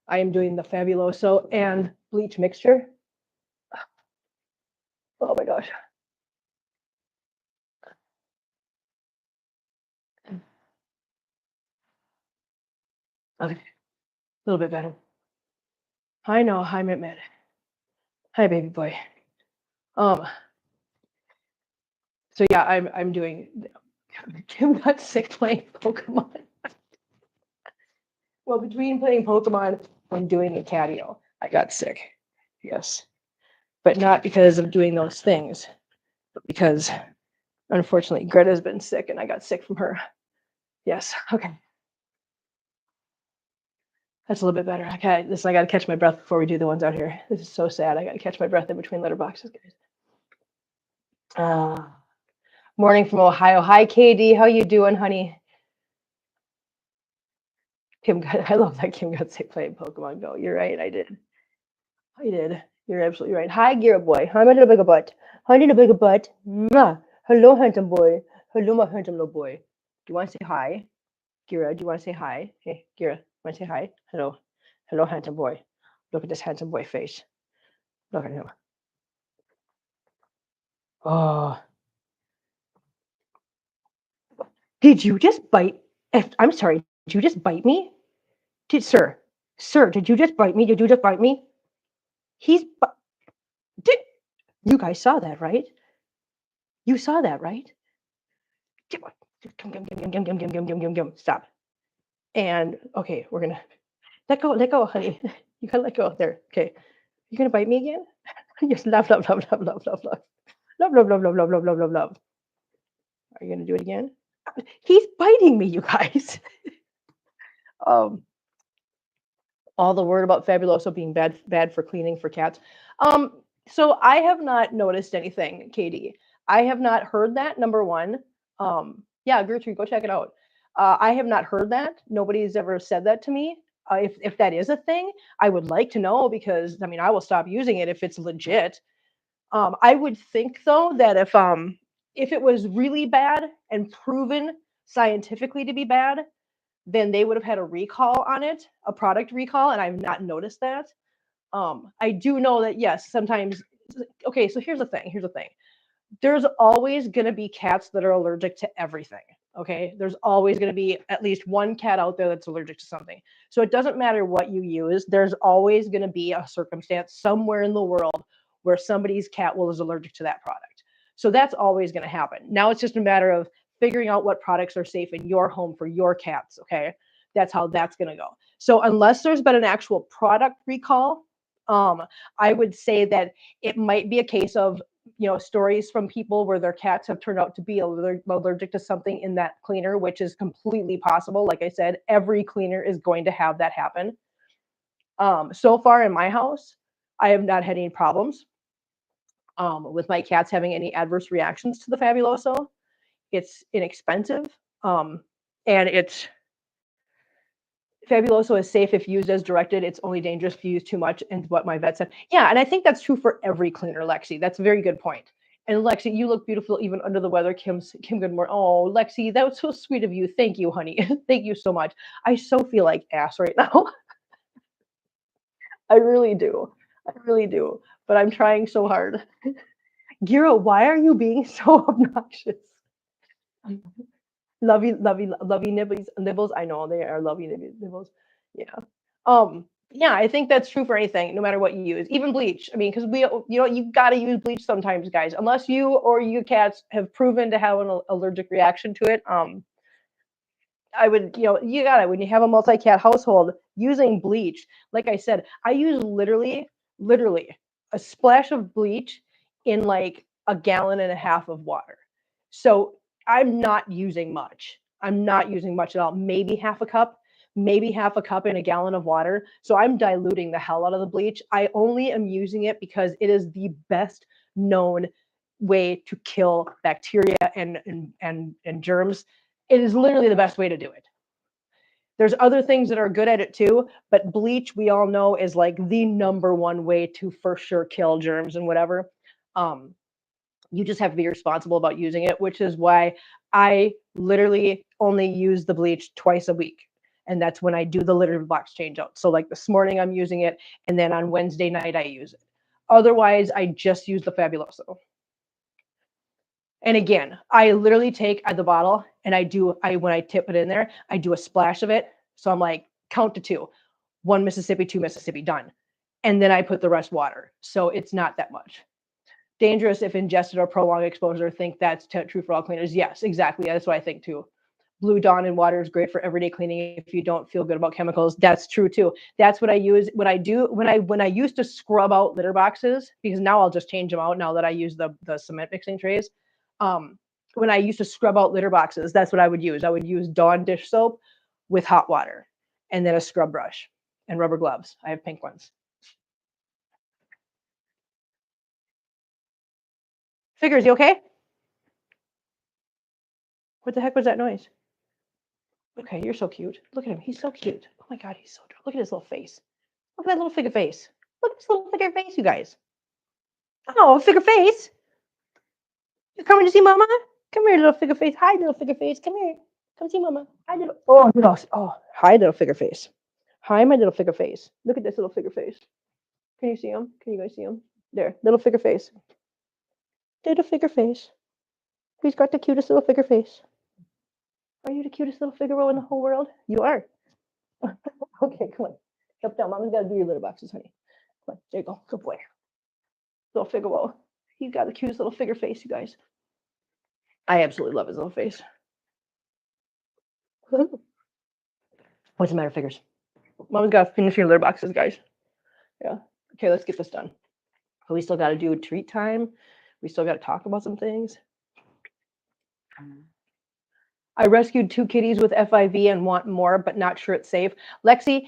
I am doing the Fabuloso and bleach mixture. Oh my gosh. Okay, a little bit better. I know. Hi, Mitt. Hi, baby boy. So yeah, I'm doing. Kim got sick playing Pokemon. Well, between playing Pokemon and doing a catio, I got sick. Yes, but not because of doing those things, but because unfortunately Greta's been sick and I got sick from her. Yes. Okay. That's a little bit better. Okay, I got to catch my breath before we do the ones out here. This is so sad. I got to catch my breath in between litter boxes, guys. Morning from Ohio. Hi, KD. How you doing, honey? I love that Kim got sick playing Pokemon Go. You're right. I did. You're absolutely right. Hi, Gira boy. Hi, my little bigger butt. Hi, little bigger butt. Mwah. Hello, handsome boy. Hello, my handsome little boy. Do you want to say hi? Gira, do you want to say hi? Hey, Gira, want to say hi? Hello. Hello, handsome boy. Look at this handsome boy face. Look at him. Oh. Did you just bite? I'm sorry. Did you just bite me? Sir, did you just bite me? Did you just bite me? You guys saw that, right? You saw that, right? Stop. And okay, we're gonna let go, honey. You gotta let go. There. Okay. You gonna bite me again? Yes, love. Love. Are you gonna do it again? He's biting me, you guys. All the word about Fabuloso being bad for cleaning for cats. So I have not noticed anything, Katie. I have not heard that, number one. Yeah, Gertrude, go check it out. I have not heard that. Nobody's ever said that to me. If that is a thing, I would like to know, because I will stop using it if it's legit. I would think though that if it was really bad and proven scientifically to be bad, then they would have had a recall on it, a product recall, and I've not noticed that. I do know that yes, sometimes. Okay, so here's the thing. There's always going to be cats that are allergic to everything. Okay, there's always going to be at least one cat out there that's allergic to something. So it doesn't matter what you use. There's always going to be a circumstance somewhere in the world where somebody's cat is allergic to that product. So that's always going to happen. Now it's just a matter of figuring out what products are safe in your home for your cats. Okay, that's how that's going to go. So unless there's been an actual product recall, I would say that it might be a case of stories from people where their cats have turned out to be allergic to something in that cleaner, which is completely possible. Like I said, every cleaner is going to have that happen. So far in my house, I have not had any problems with my cats having any adverse reactions to the Fabuloso. It's inexpensive, and it's Fabuloso is safe if used as directed. It's only dangerous if you use too much, and what my vet said. Yeah, and I think that's true for every cleaner, Lexi. That's a very good point. And Lexi, you look beautiful even under the weather. Kim Goodmore. Oh, Lexi, that was so sweet of you. Thank you, honey. Thank you so much. I so feel like ass right now. I really do. I really do. But I'm trying so hard. Gira, why are you being so obnoxious? Lovey nibbles. I know they are lovey nibbles. Yeah. Yeah, I think that's true for anything, no matter what you use, even bleach. I mean, because you got to use bleach sometimes, guys, unless you or your cats have proven to have an allergic reaction to it. I would, you got it when you have a multi-cat household using bleach. Like I said, I use literally a splash of bleach in like a gallon and a half of water. So I'm not using much. I'm not using much at all. Maybe half a cup in a gallon of water. So I'm diluting the hell out of the bleach. I only am using it because it is the best known way to kill bacteria and germs. It is literally the best way to do it. There's other things that are good at it too, but bleach we all know is like the number one way to for sure kill germs and whatever. Um, you just have to be responsible about using it, which is why I literally only use the bleach twice a week. And that's when I do the litter box change out. So like this morning I'm using it, and then on Wednesday night I use it. Otherwise, I just use the Fabuloso. And again, I literally take the bottle and when I tip it in there, I do a splash of it. So I'm like, count to two, 1 Mississippi, 2 Mississippi, done. And then I put the rest water. So it's not that much. Dangerous if ingested or prolonged exposure. Think that's true for all cleaners. Yes, exactly. That's what I think too. Blue Dawn in water is great for everyday cleaning if you don't feel good about chemicals. That's true too. That's what I use. What I do when I used to scrub out litter boxes, because now I'll just change them out now that I use the cement mixing trays. Um, when I used to scrub out litter boxes, that's what I would use. I would use Dawn dish soap with hot water and then a scrub brush and rubber gloves. I have pink ones. Figures, you okay? What the heck was that noise? Okay, you're so cute. Look at him. He's so cute. Oh my God, he's so adorable. Look at his little face. Look at that little figure face. Look at this little figure face, you guys. Oh, figure face. You coming to see Mama? Come here, little figure face. Hi, little figure face. Come here. Come see Mama. Hi, little. Oh, hi, little figure face. Hi, my little figure face. Look at this little figure face. Can you see him? Can you guys see him? There, little figure face. Little figure face. Who's got the cutest little figure face? Are you the cutest little figure in the whole world? You are. Okay, come on. Jump down. Mama's got to do your litter boxes, honey. Come on. There you go. Good boy. Little figure wall. He's got the cutest little figure face, you guys. I absolutely love his little face. What's the matter, figures? Mama's got to finish your litter boxes, guys. Yeah. Okay, let's get this done. But we still got to do treat time. We still got to talk about some things. I rescued 2 kitties with FIV and want more, but not sure it's safe. Lexi,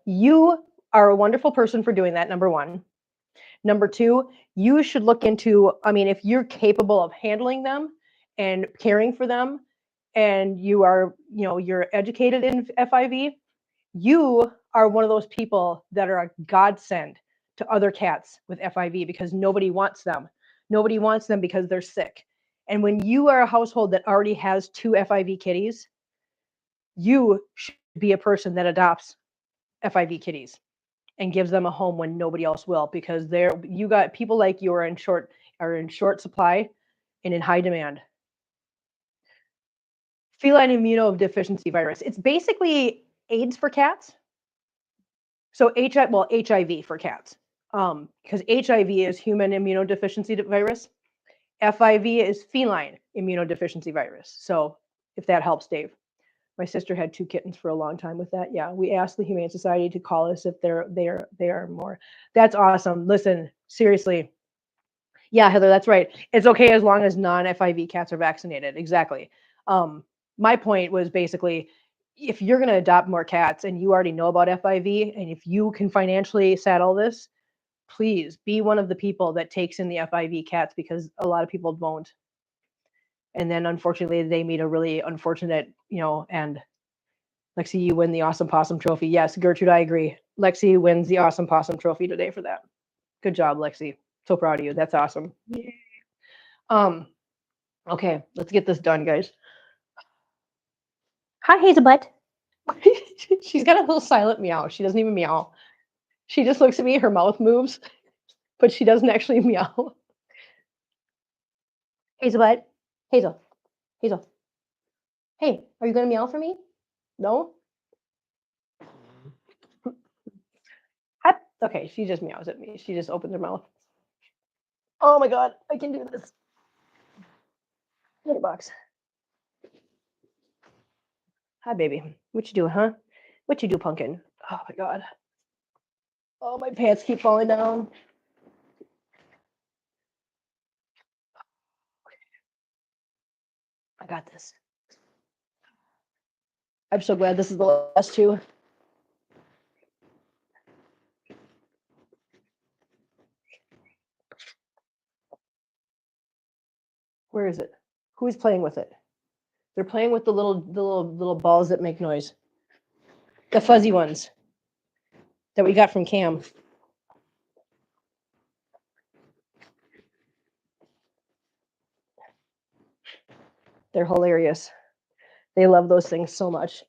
you are a wonderful person for doing that, number one. Number two, you should look into, I mean, if you're capable of handling them and caring for them, and you are, you're educated in FIV, you are one of those people that are a godsend to other cats with FIV because nobody wants them. Nobody wants them because they're sick. And when you are a household that already has 2 FIV kitties, you should be a person that adopts FIV kitties and gives them a home when nobody else will, because you got people like you are in short supply and in high demand. Feline immunodeficiency virus. It's basically AIDS for cats. So HIV for cats. Because HIV is human immunodeficiency virus. FIV is feline immunodeficiency virus. So if that helps, Dave. My sister had 2 kittens for a long time with that. Yeah, we asked the Humane Society to call us if they are more. That's awesome. Listen, seriously. Yeah, Heather, that's right. It's okay as long as non-FIV cats are vaccinated. Exactly. My point was basically, if you're going to adopt more cats and you already know about FIV, and if you can financially saddle this, please be one of the people that takes in the FIV cats, because a lot of people won't. And then unfortunately they meet a really unfortunate, end. Lexi, you win the Awesome Possum Trophy. Yes, Gertrude, I agree. Lexi wins the Awesome Possum Trophy today for that. Good job, Lexi. So proud of you. That's awesome. Yay. Okay, let's get this done, guys. Hi, Hazelbutt. She's got a little silent meow. She doesn't even meow. She just looks at me, her mouth moves, but she doesn't actually meow. Hazelbutt. Hazel. Hazel. Hey, are you gonna meow for me? No? Hi. Okay, she just meows at me. She just opens her mouth. Oh my god, I can do this. Litter box. Hi, baby. What you doing, huh? What you do, pumpkin? Oh my god. Oh, my pants keep falling down. I got this. I'm so glad this is the last two. Where is it? Who's playing with it? They're playing with the little balls that make noise. The fuzzy ones that we got from Cam. They're hilarious. They love those things so much.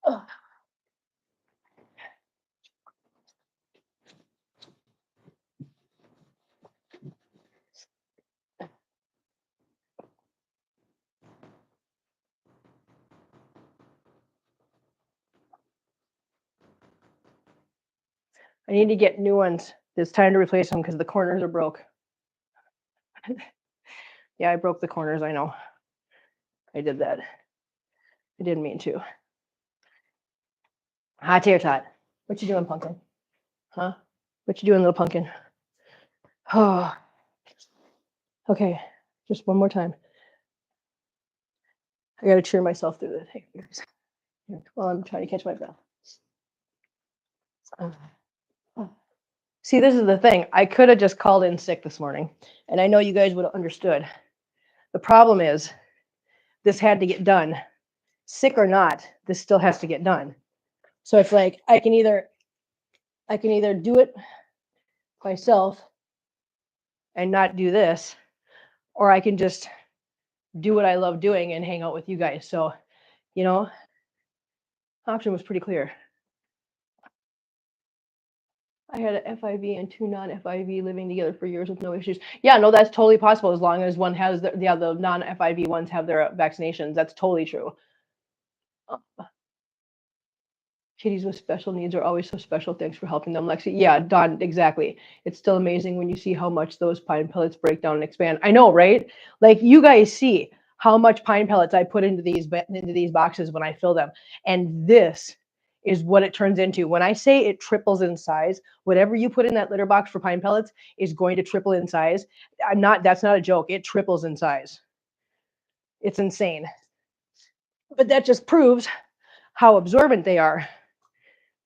Ugh. I need to get new ones. It's time to replace them because the corners are broke. Yeah, I broke the corners. I know. I did that. I didn't mean to. Hot tater tot. What you doing, pumpkin? Huh? What you doing, little pumpkin? Oh. Okay, just one more time. I gotta cheer myself through this. While I'm trying to catch my breath. See, this is the thing. I could have just called in sick this morning, and I know you guys would have understood. The problem is, this had to get done. Sick or not, this still has to get done. So it's like I can either do it myself and not do this, or I can just do what I love doing and hang out with you guys. So, you know, option was pretty clear. I had an FIV and two non-FIV living together for years with no issues. Yeah, no, that's totally possible as long as one has the non-FIV ones have their vaccinations. That's totally true. Kitties with special needs are always so special. Thanks for helping them, Lexi. Yeah, Don, exactly. It's still amazing when you see how much those pine pellets break down and expand. I know, right? Like you guys see how much pine pellets I put into these boxes when I fill them, and this is what it turns into. When I say it triples in size, whatever you put in that litter box for pine pellets is going to triple in size. That's not a joke. It triples in size. It's insane. But that just proves how absorbent they are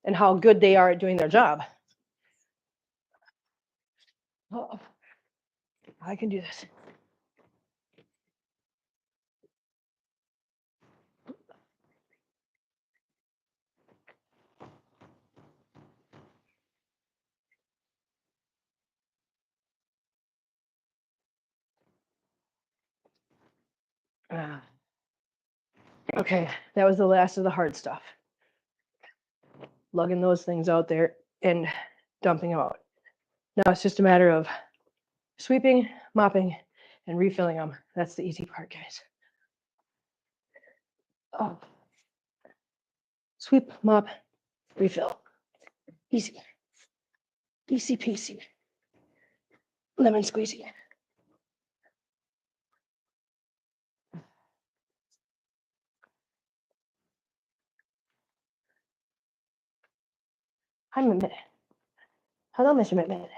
and how good they are at doing their job. Oh, I can do this. Okay, that was the last of the hard stuff. Lugging those things out there and dumping them out. Now it's just a matter of sweeping, mopping, and refilling them. That's the easy part, guys. Oh. Sweep, mop, refill. Easy. Easy peasy. Lemon squeezy. Hi, Mehmet. Hello, Mr. Mehmet.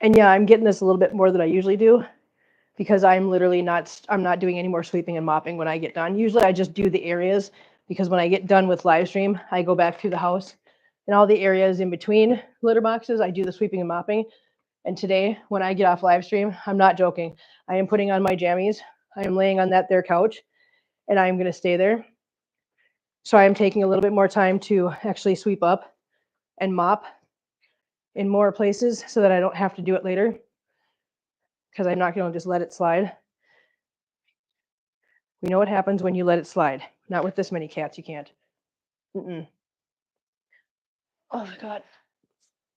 And yeah, I'm getting this a little bit more than I usually do because I'm not doing any more sweeping and mopping when I get done. Usually I just do the areas because when I get done with live stream, I go back through the house and all the areas in between litter boxes, I do the sweeping and mopping. And today, when I get off live stream, I'm not joking. I am putting on my jammies. I am laying on that there couch and I'm going to stay there. So I am taking a little bit more time to actually sweep up and mop in more places so that I don't have to do it later because I'm not going to just let it slide. We know what happens when you let it slide. Not with this many cats, you can't. Mm-mm. Oh my God.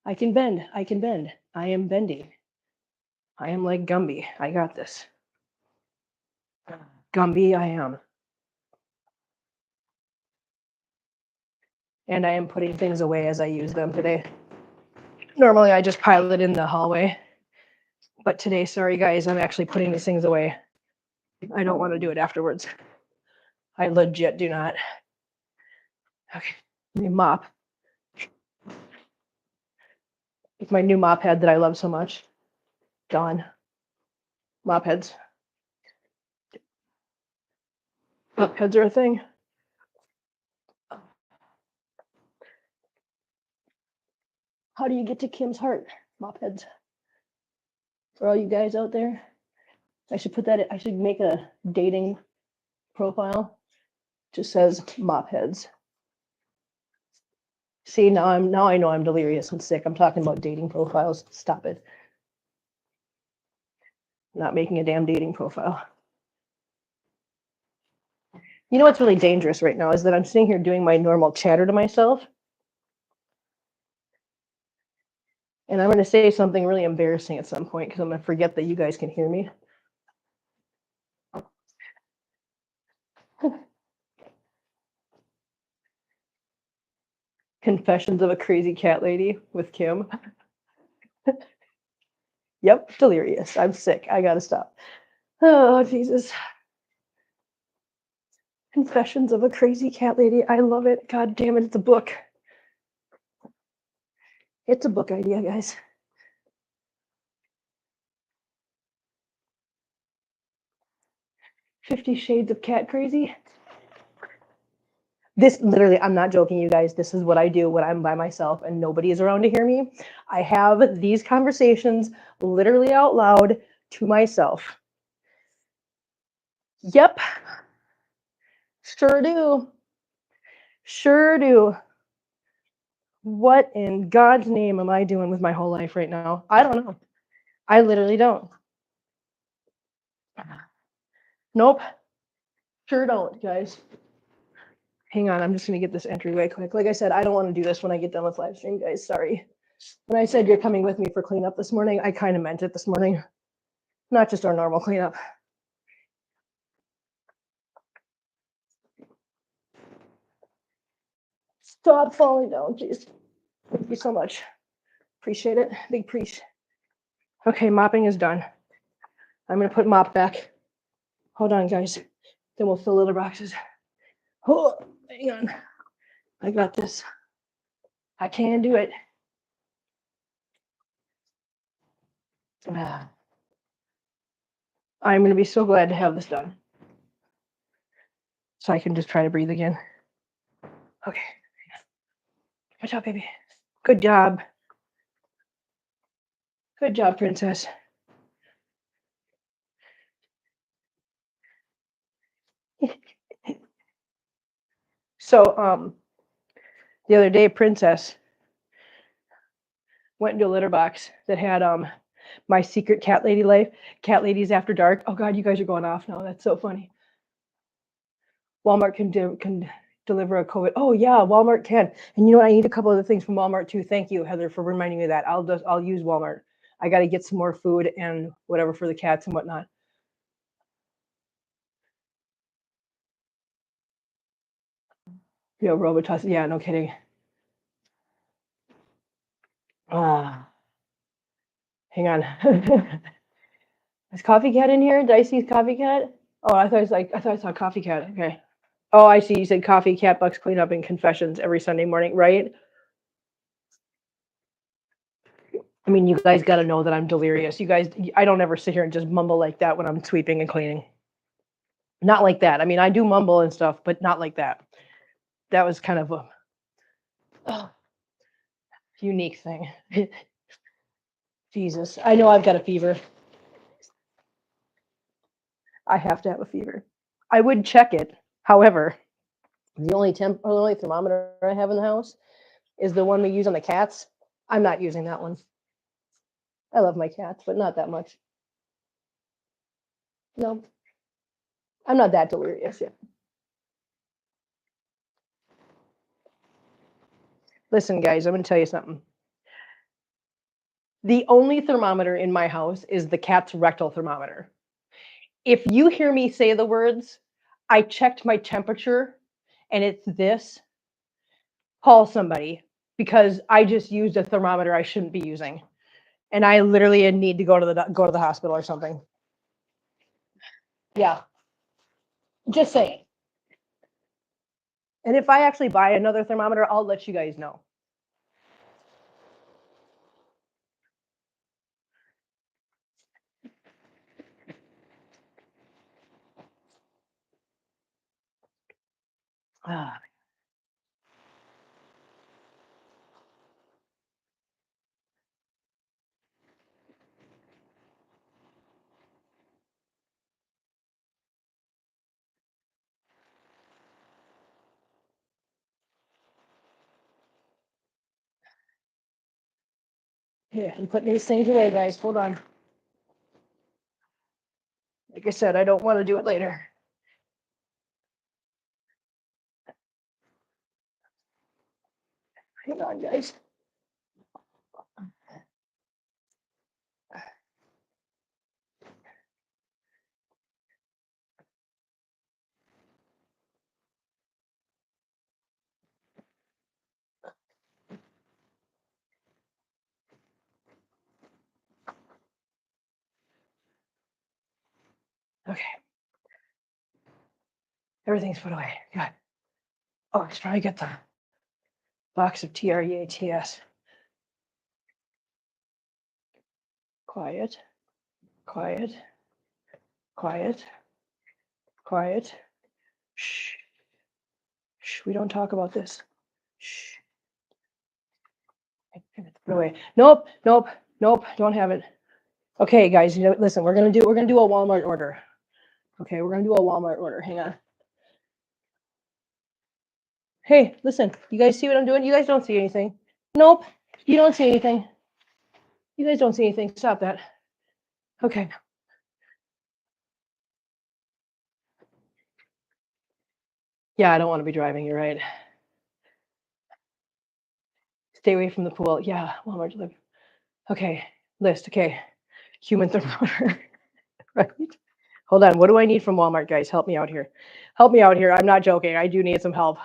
I can bend. I can bend. I am bending. I am like Gumby. I got this. Gumby, I am. And I am putting things away as I use them today. Normally, I just pile it in the hallway. But today, sorry guys, I'm actually putting these things away. I don't want to do it afterwards. I legit do not. Okay, let me mop. With my new mop head that I love so much. Gone. Mop heads. Mop heads are a thing. How do you get to Kim's heart? Mop heads. For all you guys out there, I should put that in, I should make a dating profile. Just says mop heads. See, now I know I'm delirious and sick. I'm talking about dating profiles. Stop it. I'm not making a damn dating profile. You know what's really dangerous right now is that I'm sitting here doing my normal chatter to myself. And I'm going to say something really embarrassing at some point because I'm going to forget that you guys can hear me. Confessions of a Crazy Cat Lady with Kim. Yep, delirious. I'm sick. I got to stop. Oh, Jesus. Confessions of a Crazy Cat Lady. I love it. God damn it. It's a book. It's a book idea, guys. $50 Shades of Cat Crazy. This literally, I'm not joking, you guys. This is what I do when I'm by myself and nobody is around to hear me. I have these conversations literally out loud to myself. Yep. Sure do. Sure do. What in God's name am I doing with my whole life right now? I don't know. I literally don't. Nope. Sure don't, guys. Hang on, I'm just going to get this entryway quick. Like I said, I don't want to do this when I get done with live stream, guys. Sorry. When I said you're coming with me for cleanup this morning, I kind of meant it this morning. Not just our normal cleanup. Stop falling down, jeez. Thank you so much. Appreciate it. Big preach. Okay, mopping is done. I'm going to put mop back. Hold on, guys. Then we'll fill litter boxes. Oh, hang on. I got this. I can do it. I'm going to be so glad to have this done. So I can just try to breathe again. Okay. Good job, baby. Good job. Good job, princess. So, the other day, Princess went into a litter box that had my secret cat lady life, cat ladies after dark. Oh God, you guys are going off now. That's so funny. Walmart can deliver a COVID. Oh yeah, Walmart can. And you know what? I need a couple other things from Walmart too. Thank you, Heather, for reminding me of that. I'll use Walmart. I got to get some more food and whatever for the cats and whatnot. Yeah, Robitussin. Yeah, no kidding. Hang on. Is Coffee Cat in here? Did I see Coffee Cat? Oh, I thought I saw Coffee Cat. Okay. Oh, I see. You said Coffee Cat, Bucks Cleanup, and Confessions every Sunday morning, right? I mean, you guys got to know that I'm delirious. You guys, I don't ever sit here and just mumble like that when I'm sweeping and cleaning. Not like that. I mean, I do mumble and stuff, but not like that. That was kind of a unique thing. Jesus, I know I've got a fever. I have to have a fever. I would check it. However, the only thermometer I have in the house is the one we use on the cats. I'm not using that one. I love my cats, but not that much. No, I'm not that delirious yet. Listen, guys, I'm going to tell you something. The only thermometer in my house is the cat's rectal thermometer. If you hear me say the words, I checked my temperature and it's this, call somebody because I just used a thermometer I shouldn't be using. And I literally need to go to the hospital or something. Yeah. Just saying. And if I actually buy another thermometer, I'll let you guys know. Ah. Yeah, I'm putting these things away, guys. Hold on. Like I said, I don't want to do it later. Hang on, guys. Okay. Everything's put away. Good. Oh, let's try to get the box of TREATS. Quiet, quiet, quiet, quiet. Shh. Shh. We don't talk about this. Shh. Put it away. Nope, nope, nope. Don't have it. Okay, guys. Listen. We're gonna do a Walmart order. Okay, we're gonna do a Walmart order. Hang on. Hey, listen. You guys see what I'm doing? You guys don't see anything. Nope. You don't see anything. You guys don't see anything. Stop that. Okay. Yeah, I don't want to be driving. You're right. Stay away from the pool. Yeah, Walmart live. Okay, list. Okay, human thermometer. Right. Hold on. What do I need from Walmart, guys? Help me out here. Help me out here. I'm not joking. I do need some help.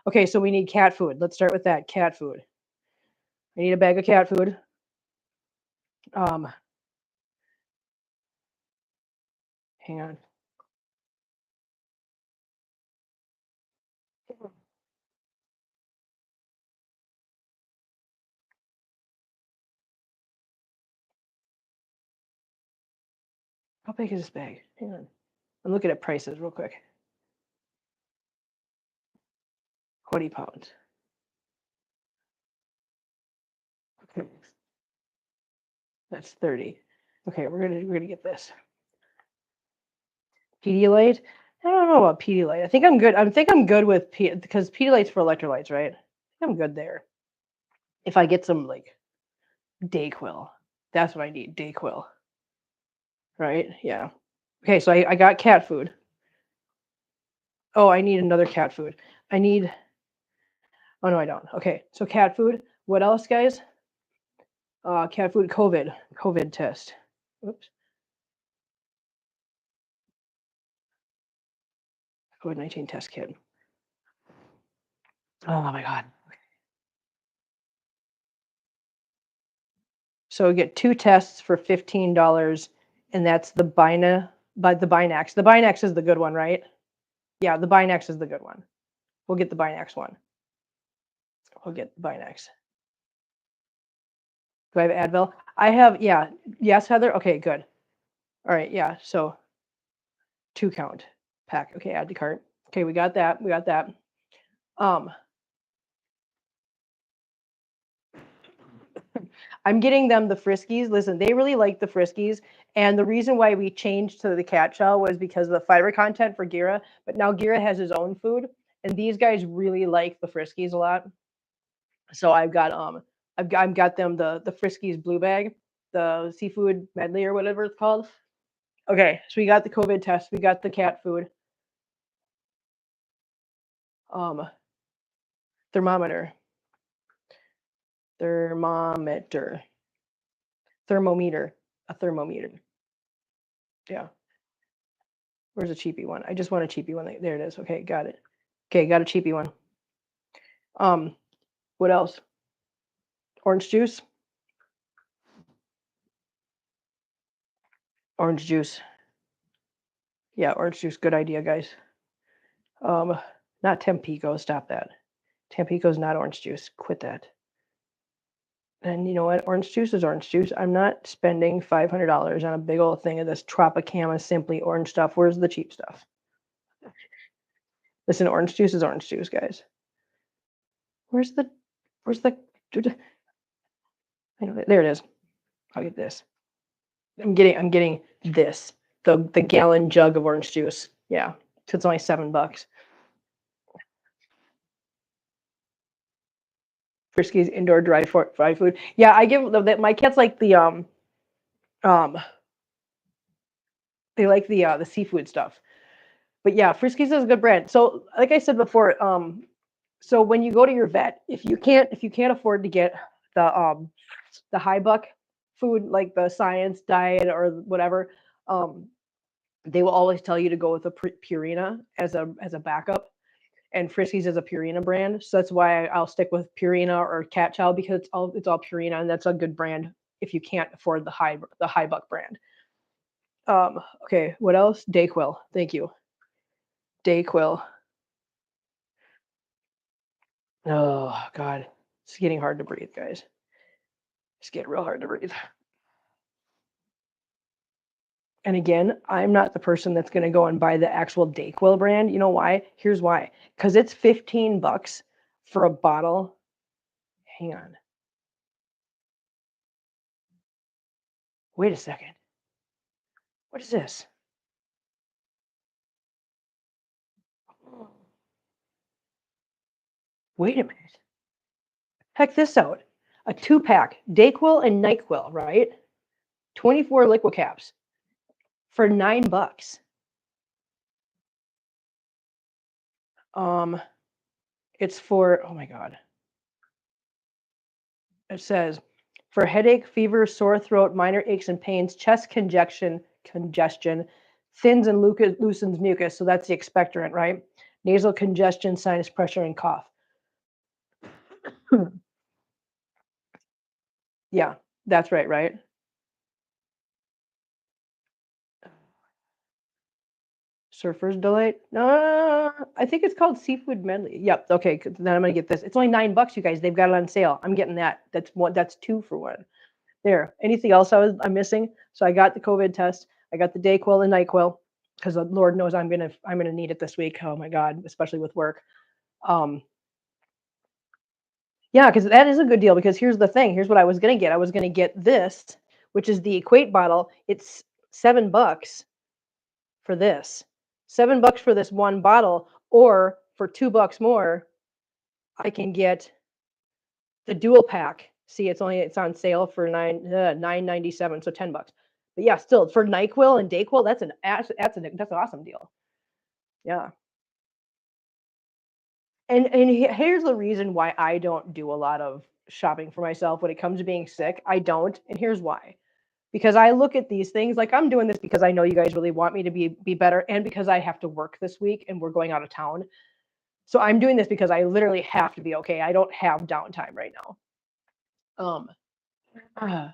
Okay, so we need cat food. Let's start with that. Cat food. I need a bag of cat food. Hang on. How big is this bag? Hang on. I'm looking at prices real quick. 20 pounds. Okay. That's 30. Okay, we're gonna get this. Pedialyte. I don't know about Pedialyte. I think I'm good. I think I'm good with because Pedialyte's for electrolytes, right? I think I'm good there. If I get some like Dayquil, that's what I need. Dayquil, right? Yeah. Okay, so I got cat food. Oh, I need another cat food. I need. Oh no, I don't. Okay, so cat food. What else, guys? Cat food. COVID test. Oops. COVID-19 test kit. Oh my god. So we get 2 tests for $15, and that's the Binax. The Binax is the good one, right? Yeah, the Binax is the good one. We'll get the Binax one. We'll get the Binax. Do I have Advil? I have, yeah. Yes, Heather? Okay, good. All right, yeah. So 2 count pack. Okay, add to cart. Okay, we got that. We got that. Um, I'm getting them the Friskies. Listen, they really like the Friskies. And the reason why we changed to the cat chow was because of the fiber content for Gira. But now Gira has his own food, and these guys really like the Friskies a lot. So I've got them the Friskies blue bag, the seafood medley or whatever it's called. Okay, so we got the COVID test, we got the cat food, um, thermometer, thermometer, thermometer, a thermometer. Yeah. Where's a cheapy one? I just want a cheapy one. There it is. Okay, got it. Okay, got a cheapy one. Um, what else? Orange juice. Orange juice. Yeah, orange juice. Good idea, guys. Um, not Tampico. Stop that. Tampico's not orange juice. Quit that. And you know what? Orange juice is orange juice. I'm not spending $500 on a big old thing of this Tropicana Simply orange stuff. Where's the cheap stuff? Listen, orange juice is orange juice, guys. Where's the, where's the, I know, there it is. I'll get this. I'm getting this, the gallon jug of orange juice. Yeah, so it's only $7. Friskies indoor dry food. Yeah, I give my cats like um they like the seafood stuff. But yeah, Friskies is a good brand. So like I said before, so when you go to your vet, if you can't afford to get the high buck food like the Science Diet or whatever, um, they will always tell you to go with a Purina as a backup. And Friskies is a Purina brand, so that's why I'll stick with Purina or Cat Chow because it's all Purina, and that's a good brand if you can't afford the high buck brand. Okay, what else? Dayquil. Thank you. Dayquil. Oh God, it's getting hard to breathe, guys. It's getting real hard to breathe. And again, I'm not the person that's going to go and buy the actual Dayquil brand. You know why? Here's why. Because it's $15 for a bottle. Hang on. Wait a second. What is this? Wait a minute. Check this out. A 2-pack, Dayquil and NyQuil, right? 24 liquid caps for $9. Um, it's for, oh my God. It says for headache, fever, sore throat, minor aches and pains, chest congestion, thins and loosens mucus. So that's the expectorant, right? Nasal congestion, sinus pressure, and cough. Yeah, that's right, right? Surfer's Delight? No, I think it's called Seafood Medley. Yep. Okay, then I'm gonna get this. It's only $9, you guys. They've got it on sale. I'm getting that. That's one. That's 2 for 1. There. Anything else I'm missing? So I got the COVID test. I got the Dayquil and NyQuil because Lord knows I'm gonna need it this week. Oh my God, especially with work. Um, yeah, because that is a good deal. Because here's the thing. Here's what I was gonna get. I was gonna get this, which is the Equate bottle. It's $7 for this. $7 for this one bottle, or for $2 more, I can get the dual pack. See, it's on sale for $9.97, so $10. But yeah, still for NyQuil and Dayquil, that's an awesome deal. Yeah. And here's the reason why I don't do a lot of shopping for myself when it comes to being sick. I don't, and here's why. Because I look at these things like I'm doing this because I know you guys really want me to be better, and because I have to work this week and we're going out of town. So I'm doing this because I literally have to be okay. I don't have downtime right now. Um, uh,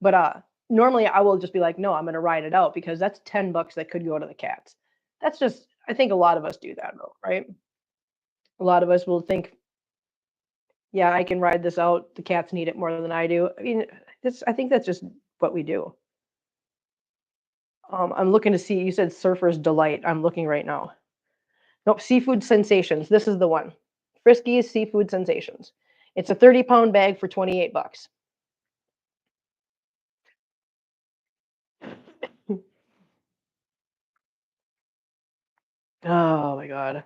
but normally I will just be like, no, I'm gonna ride it out because that's $10 that could go to the cats. That's just I think a lot of us do that though, right? A lot of us will think Yeah, I can ride this out. The cats need it more than I do. I mean, I think that's just what we do. I'm looking to see. You said Surfer's Delight. I'm looking right now. Nope, Seafood Sensations. This is the one. Friskies Seafood Sensations. It's a 30-pound bag for 28 bucks. Oh my god.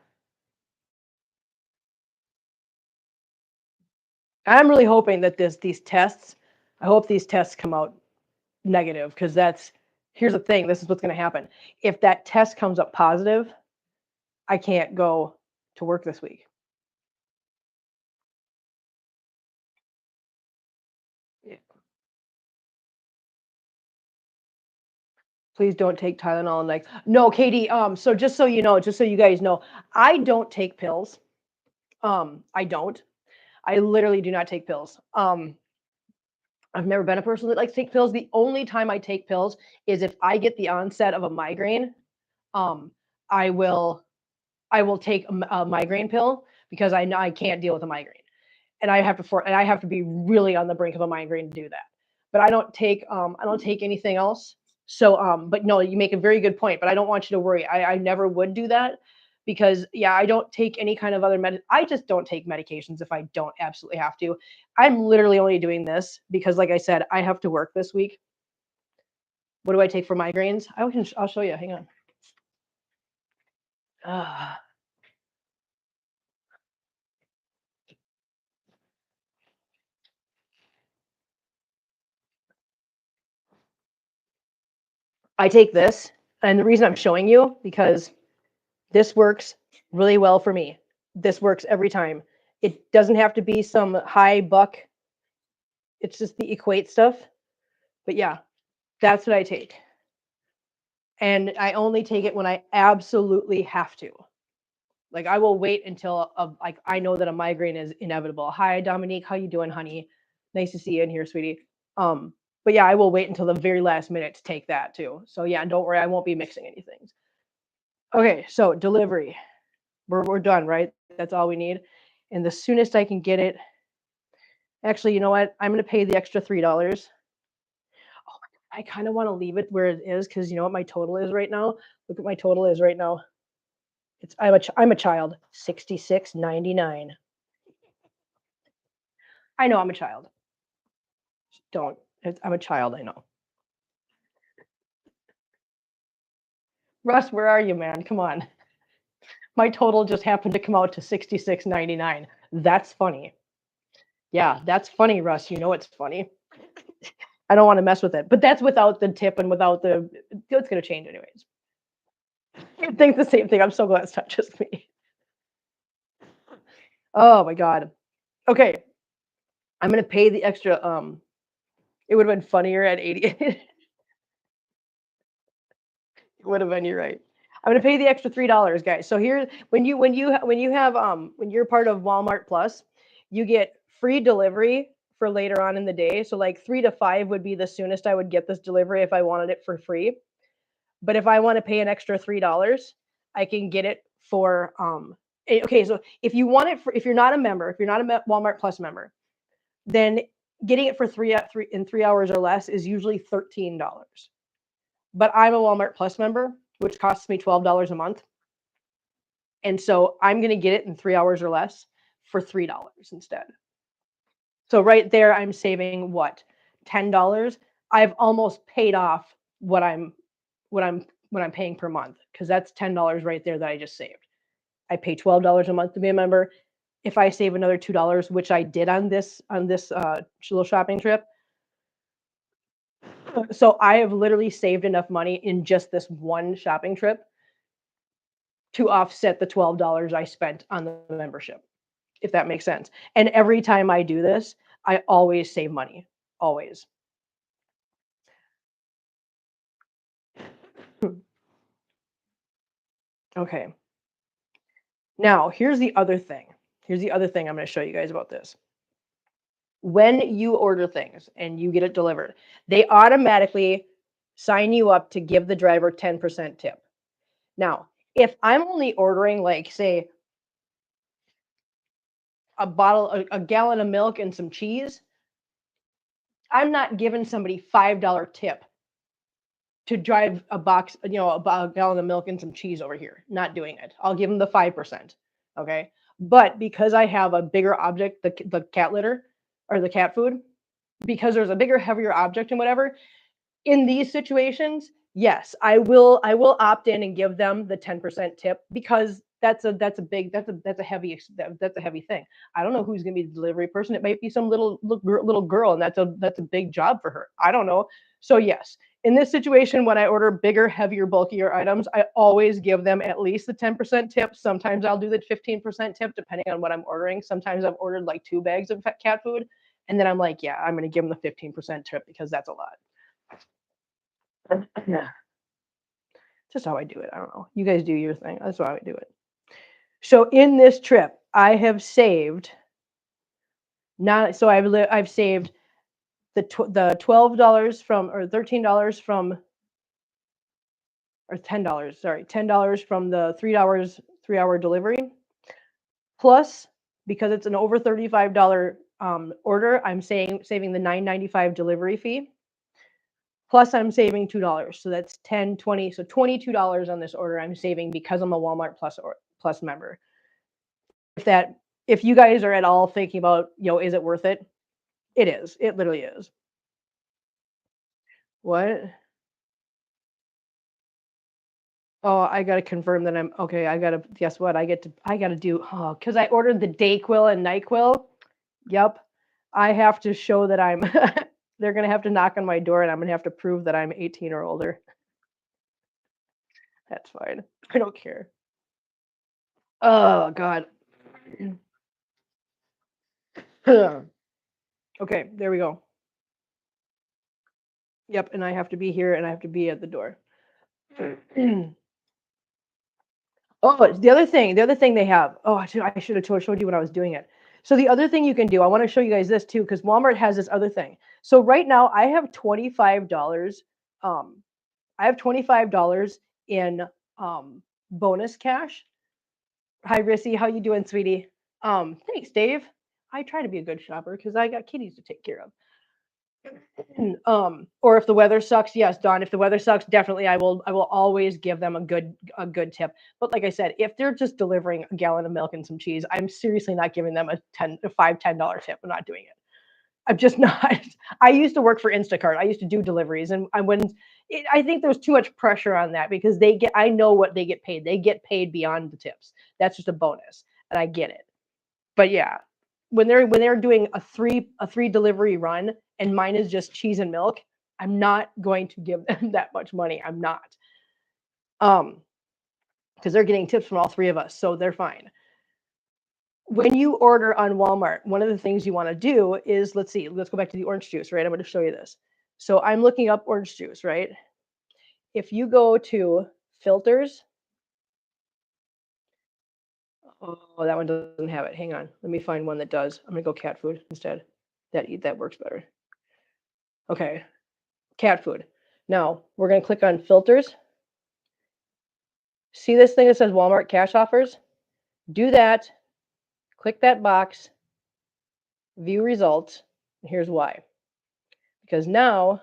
I'm really hoping that these tests, I hope these tests come out negative because here's the thing, this is what's going to happen. If that test comes up positive, I can't go to work this week. Yeah. Please don't take Tylenol next. No, Katie, so just so you know, just so you guys know, I don't take pills. I don't. I literally do not take pills. I've never been a person that likes to take pills. The only time I take pills is if I get the onset of a migraine. Um, I will I will take a migraine pill because I know I can't deal with a migraine, and I have to be really on the brink of a migraine to do that. But I don't take anything else. So but no, you make a very good point. But I don't want you to worry. I never would do that because yeah, I don't take any kind of other I just don't take medications if I don't absolutely have to. I'm literally only doing this because, like I said, I have to work this week. What do I take for migraines? I'll show you. Hang on. Uh, I take this, and the reason I'm showing you because this works really well for me. This works every time. It doesn't have to be some high buck. It's just the equate stuff. But yeah, that's what I take. And I only take it when I absolutely have to. Like I will wait until like I know that a migraine is inevitable. Hi Dominique, how you doing, honey? Nice to see you in here, sweetie. But yeah, I will wait until the very last minute to take that too. So yeah, don't worry, I won't be mixing anything. Okay, so delivery. We're done, right? That's all we need. And the soonest I can get it, actually, you know what? I'm gonna pay the extra $3. I kind of want to leave it where it is because you know what my total is right now. Look what my total is right now. I'm a child. 66.99. I know I'm a child. Don't. I'm a child. I know. Russ, where are you, man? Come on. My total just happened to come out to 66.99. That's funny. Yeah, that's funny, Russ. You know it's funny. I don't want to mess with it, but that's without the tip and without the. It's gonna change anyways. You think the same thing. I'm so glad it's not just me. Oh my god. Okay, I'm gonna pay the extra. It would have been funnier at 80. It would have been. You're right. I'm gonna pay the extra $3, guys. So here, when you're part of Walmart Plus, you get free delivery for later on in the day. So like 3 to 5 would be the soonest I would get this delivery if I wanted it for free. But if I want to pay an extra $3, I can get it for okay, so if you want it for if you're not a member, if you're not a Walmart Plus member, then getting it for 3 hours or less is usually $13. But I'm a Walmart Plus member, which costs me $12 a month. And so I'm going to get it in 3 hours or less for $3 instead. So right there, I'm saving what? $10. I've almost paid off what I'm what I'm paying per month because that's $10 right there that I just saved. I pay $12 a month to be a member. If I save another $2, which I did on this little shopping trip, so I have literally saved enough money in just this one shopping trip to offset the $12 I spent on the membership, if that makes sense. And every time I do this, I always save money. Always. Okay. Now, here's the other thing. Here's the other thing I'm going to show you guys about this. When you order things and you get it delivered, they automatically sign you up to give the driver 10% tip. Now, if I'm only ordering like say a gallon of milk and some cheese, I'm not giving somebody $5 tip to drive a box, a gallon of milk and some cheese over here. Not doing it. I'll give them the 5%. Okay. But because I have a bigger object, the cat litter or the cat food, because there's a bigger, heavier object and whatever, in these situations, yes, I will opt in and give them the 10% tip because that's a heavy thing. I don't know who's going to be the delivery person. It might be some little girl, and that's a big job for her. I don't know. So yes, in this situation, when I order bigger, heavier, bulkier items, I always give them at least the 10% tip. Sometimes I'll do the 15% tip depending on what I'm ordering. Sometimes I've ordered like 2 bags of cat food, and then I'm like, yeah, I'm going to give them the 15% tip because that's a lot. Yeah. Just how I do it. I don't know. You guys do your thing. That's how I do it. So in this trip, I have saved I've saved the $12 from or $13 from or $10, sorry, $10 from the 3 hour delivery. Plus, because it's an over $35 order, I'm saving the $9.95 delivery fee. Plus, I'm saving $2. So that's 10, 20. So $22 on this order I'm saving because I'm a Walmart Plus member. If you guys are at all thinking about, is it worth it? It is. It literally is. What? Oh, I gotta confirm that I'm okay. Guess what? I gotta do, because I ordered the Dayquil and NyQuil. Yep. I have to show that I'm, they're gonna have to knock on my door and I'm gonna have to prove that I'm 18 or older. That's fine. I don't care. Oh, God. Okay, there we go. Yep, and I have to be here and I have to be at the door. Oh, the other thing they have. Oh, I should have showed you when I was doing it. So the other thing you can do, I want to show you guys this too, because Walmart has this other thing. So right now I have $25. I have $25 in bonus cash. Hi, Rissy, how you doing, sweetie? Thanks, Dave. I try to be a good shopper because I got kitties to take care of. Or if the weather sucks, yes, Don. If the weather sucks, definitely I will always give them a good tip. But like I said, if they're just delivering a gallon of milk and some cheese, I'm seriously not giving them a $10 tip. I'm not doing it. I'm just not. I used to work for Instacart. I used to do deliveries, and I think there's too much pressure on that because I know what they get paid. They get paid beyond the tips. That's just a bonus, and I get it. But yeah, when they're doing a three delivery run and mine is just cheese and milk, I'm not going to give them that much money. I'm not. Because they're getting tips from all three of us, so they're fine. When you order on Walmart, one of the things you want to do is, let's go back to the orange juice, right? I'm going to show you this. So I'm looking up orange juice, right? If you go to filters, oh, that one doesn't have it. Hang on. Let me find one that does. I'm going to go cat food instead. That works better. Okay. Cat food. Now, we're going to click on filters. See this thing that says Walmart cash offers? Do that. Click that box. View results. And here's why. Because now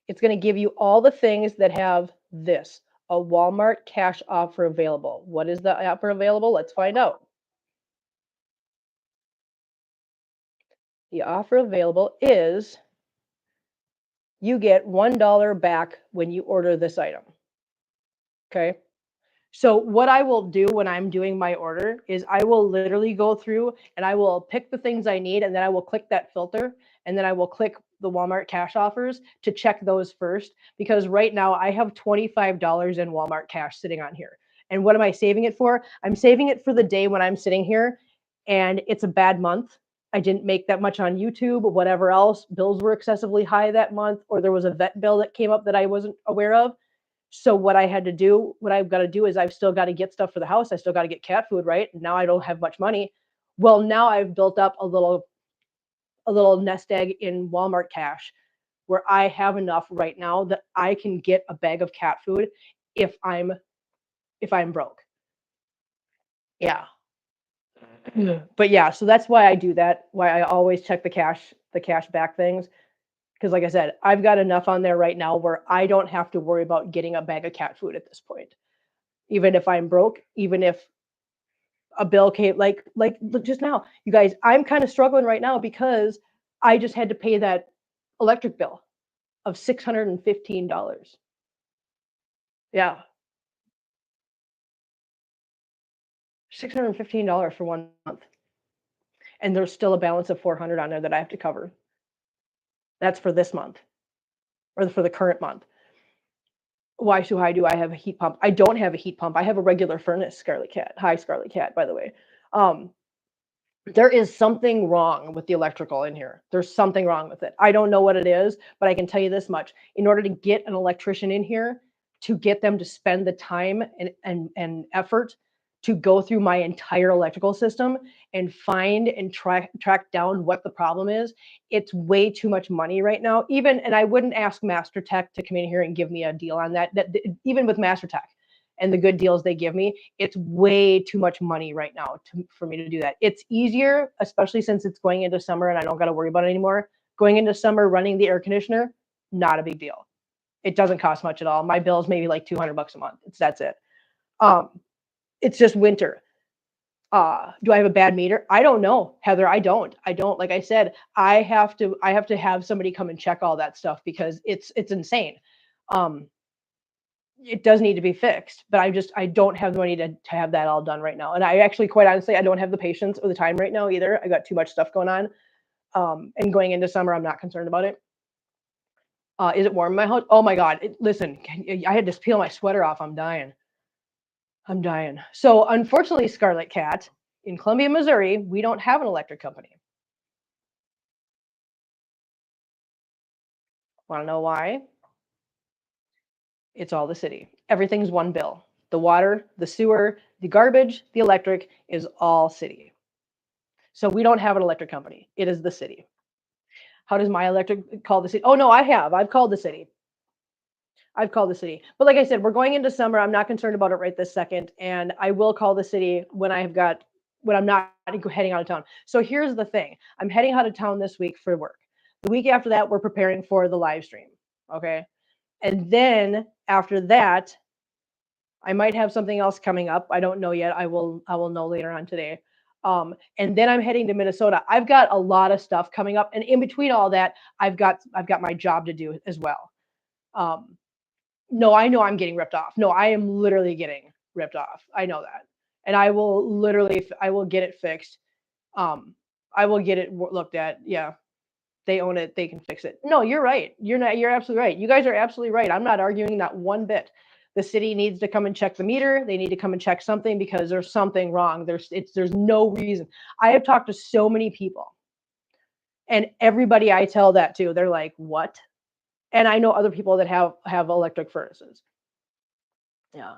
it's going to give you all the things that have this, a Walmart cash offer available. What is the offer available? Let's find out. The offer available is you get $1 back when you order this item. Okay. So what I will do when I'm doing my order is I will literally go through and I will pick the things I need and then I will click that filter and then I will click the Walmart cash offers to check those first, because right now I have $25 in Walmart cash sitting on here. And what am I saving it for? I'm saving it for the day when I'm sitting here and it's a bad month. I didn't make that much on YouTube, whatever else. Bills were excessively high that month, or there was a vet bill that came up that I wasn't aware of. So what I've got to do is I've still got to get stuff for the house. I still got to get cat food, right? Now I don't have much money. Well, now I've built up a little nest egg in Walmart cash where I have enough right now that I can get a bag of cat food if I'm broke. Yeah. But yeah, so that's why I do that. Why I always check the cash back things. Because like I said, I've got enough on there right now where I don't have to worry about getting a bag of cat food at this point. Even if I'm broke, even if a bill came like just now, you guys, I'm kind of struggling right now because I just had to pay that electric bill of $615. Yeah, $615 for 1 month, and there's still a balance of 400 on there that I have to cover. That's for this month or for the current month. Why so high do I have a heat pump? I don't have a heat pump. I have a regular furnace, Scarlet Cat. Hi, Scarlet Cat, by the way. Um, there is something wrong with the electrical in here. There's something wrong with it. I don't know what it is, but I can tell you this much. In order to get an electrician in here, to get them to spend the time and effort to go through my entire electrical system and find and track down what the problem is, it's way too much money right now. Even and I wouldn't ask Master Tech to come in here and give me a deal on that. Even with Master Tech and the good deals they give me, it's way too much money right now for me to do that. It's easier, especially since it's going into summer and I don't got to worry about it anymore. Going into summer, running the air conditioner, not a big deal. It doesn't cost much at all. My bill is maybe like $200 a month. That's it. Um, it's just winter. Do I have a bad meter? I don't know, Heather. I don't. Like I said, I have to have somebody come and check all that stuff because it's insane. Um, it does need to be fixed, but I don't have the money to have that all done right now. And I actually, quite honestly, I don't have the patience or the time right now either. I got too much stuff going on. And going into summer, I'm not concerned about it. Is it warm in my house? Oh my God. Listen, I had to peel my sweater off. I'm dying. I'm dying. So unfortunately, Scarlet Cat, in Columbia, Missouri, we don't have an electric company. Want to know why? It's all the city. Everything's one bill. The water, the sewer, the garbage, the electric is all city. So we don't have an electric company. It is the city. How does my electric call the city? Oh no, I have. I've called the city. I've called the city. But like I said, we're going into summer. I'm not concerned about it right this second. And I will call the city when I'm not heading out of town. So here's the thing. I'm heading out of town this week for work. The week after that, we're preparing for the live stream. Okay. And then after that, I might have something else coming up. I don't know yet. I will know later on today. And then I'm heading to Minnesota. I've got a lot of stuff coming up, and in between all that, I've got my job to do as well. Um, no, I know I'm getting ripped off. No, I am literally getting ripped off. I know that, and I will get it fixed. Um, I will get it looked at. Yeah, they own it. They can fix it. No, you're right. You're absolutely right. You guys are absolutely right. I'm not arguing that one bit. The city needs to come and check the meter. They need to come and check something because there's something wrong. There's no reason. I have talked to so many people, and everybody I tell that to, they're like, "What?" And I know other people that have electric furnaces. Yeah.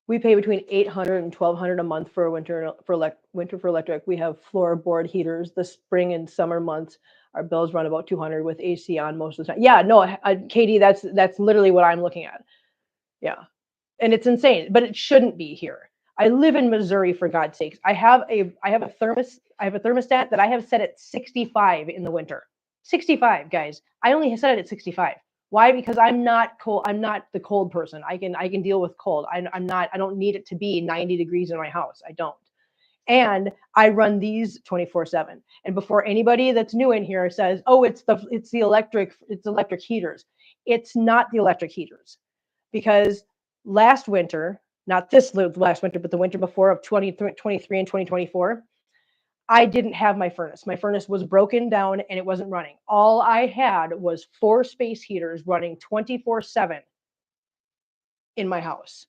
We pay between 800 and 1200 a month for winter for electric. We have floorboard heaters. The spring and summer months, our bills run about 200 with AC on most of the time. Yeah, no, Katie, that's literally what I'm looking at. Yeah, and it's insane, but it shouldn't be here. I live in Missouri, for God's sakes. I have a thermostat that I have set at 65 in the winter. 65, guys. I only set it at 65. Why? Because I'm not cold. I'm not the cold person. I can deal with cold. I'm not. I don't need it to be 90 degrees in my house. I don't. And I run these 24/7. And before anybody that's new in here says, "Oh, it's electric heaters," it's not the electric heaters, because last winter, not this last winter, but the winter before of 2023 and 2024, I didn't have my furnace. My furnace was broken down and it wasn't running. All I had was 4 space heaters running 24/7 in my house.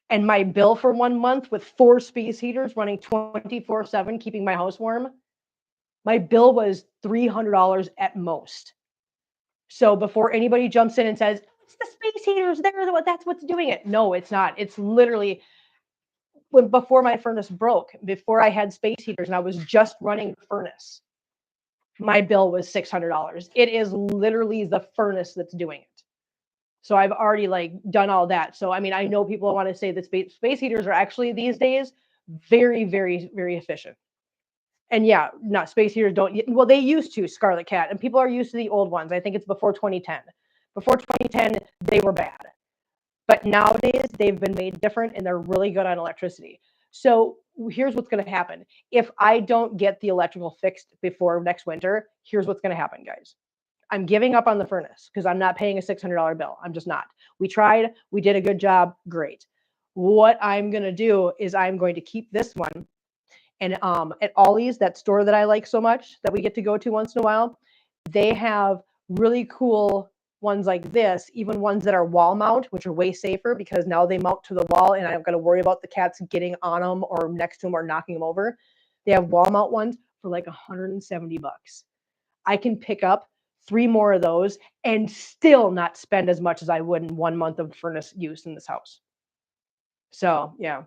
And my bill for 1 month with 4 space heaters running 24/7, keeping my house warm, my bill was $300 at most. So before anybody jumps in and says, it's the space heaters, that's what's doing it. No, it's not. It's literally before my furnace broke, before I had space heaters and I was just running the furnace, my bill was $600. It is literally the furnace that's doing it. So I've already like done all that. So I mean, I know people want to say that space heaters are actually these days Very, very, very efficient. And yeah, not space heaters don't. Well, they used to Scarlet Cat, and people are used to the old ones. I think it's before 2010. Before 2010, they were bad, but nowadays they've been made different, and they're really good on electricity. So here's what's going to happen: if I don't get the electrical fixed before next winter, here's what's going to happen, guys. I'm giving up on the furnace because I'm not paying a $600 bill. I'm just not. We tried. We did a good job. Great. What I'm going to do is I'm going to keep this one. And at Ollie's, that store that I like so much that we get to go to once in a while, they have really cool ones like this, even ones that are wall mount, which are way safer because now they mount to the wall and I don't got to worry about the cats getting on them or next to them or knocking them over. They have wall mount ones for like $170. I can pick up 3 more of those and still not spend as much as I would in 1 month of furnace use in this house. So yeah.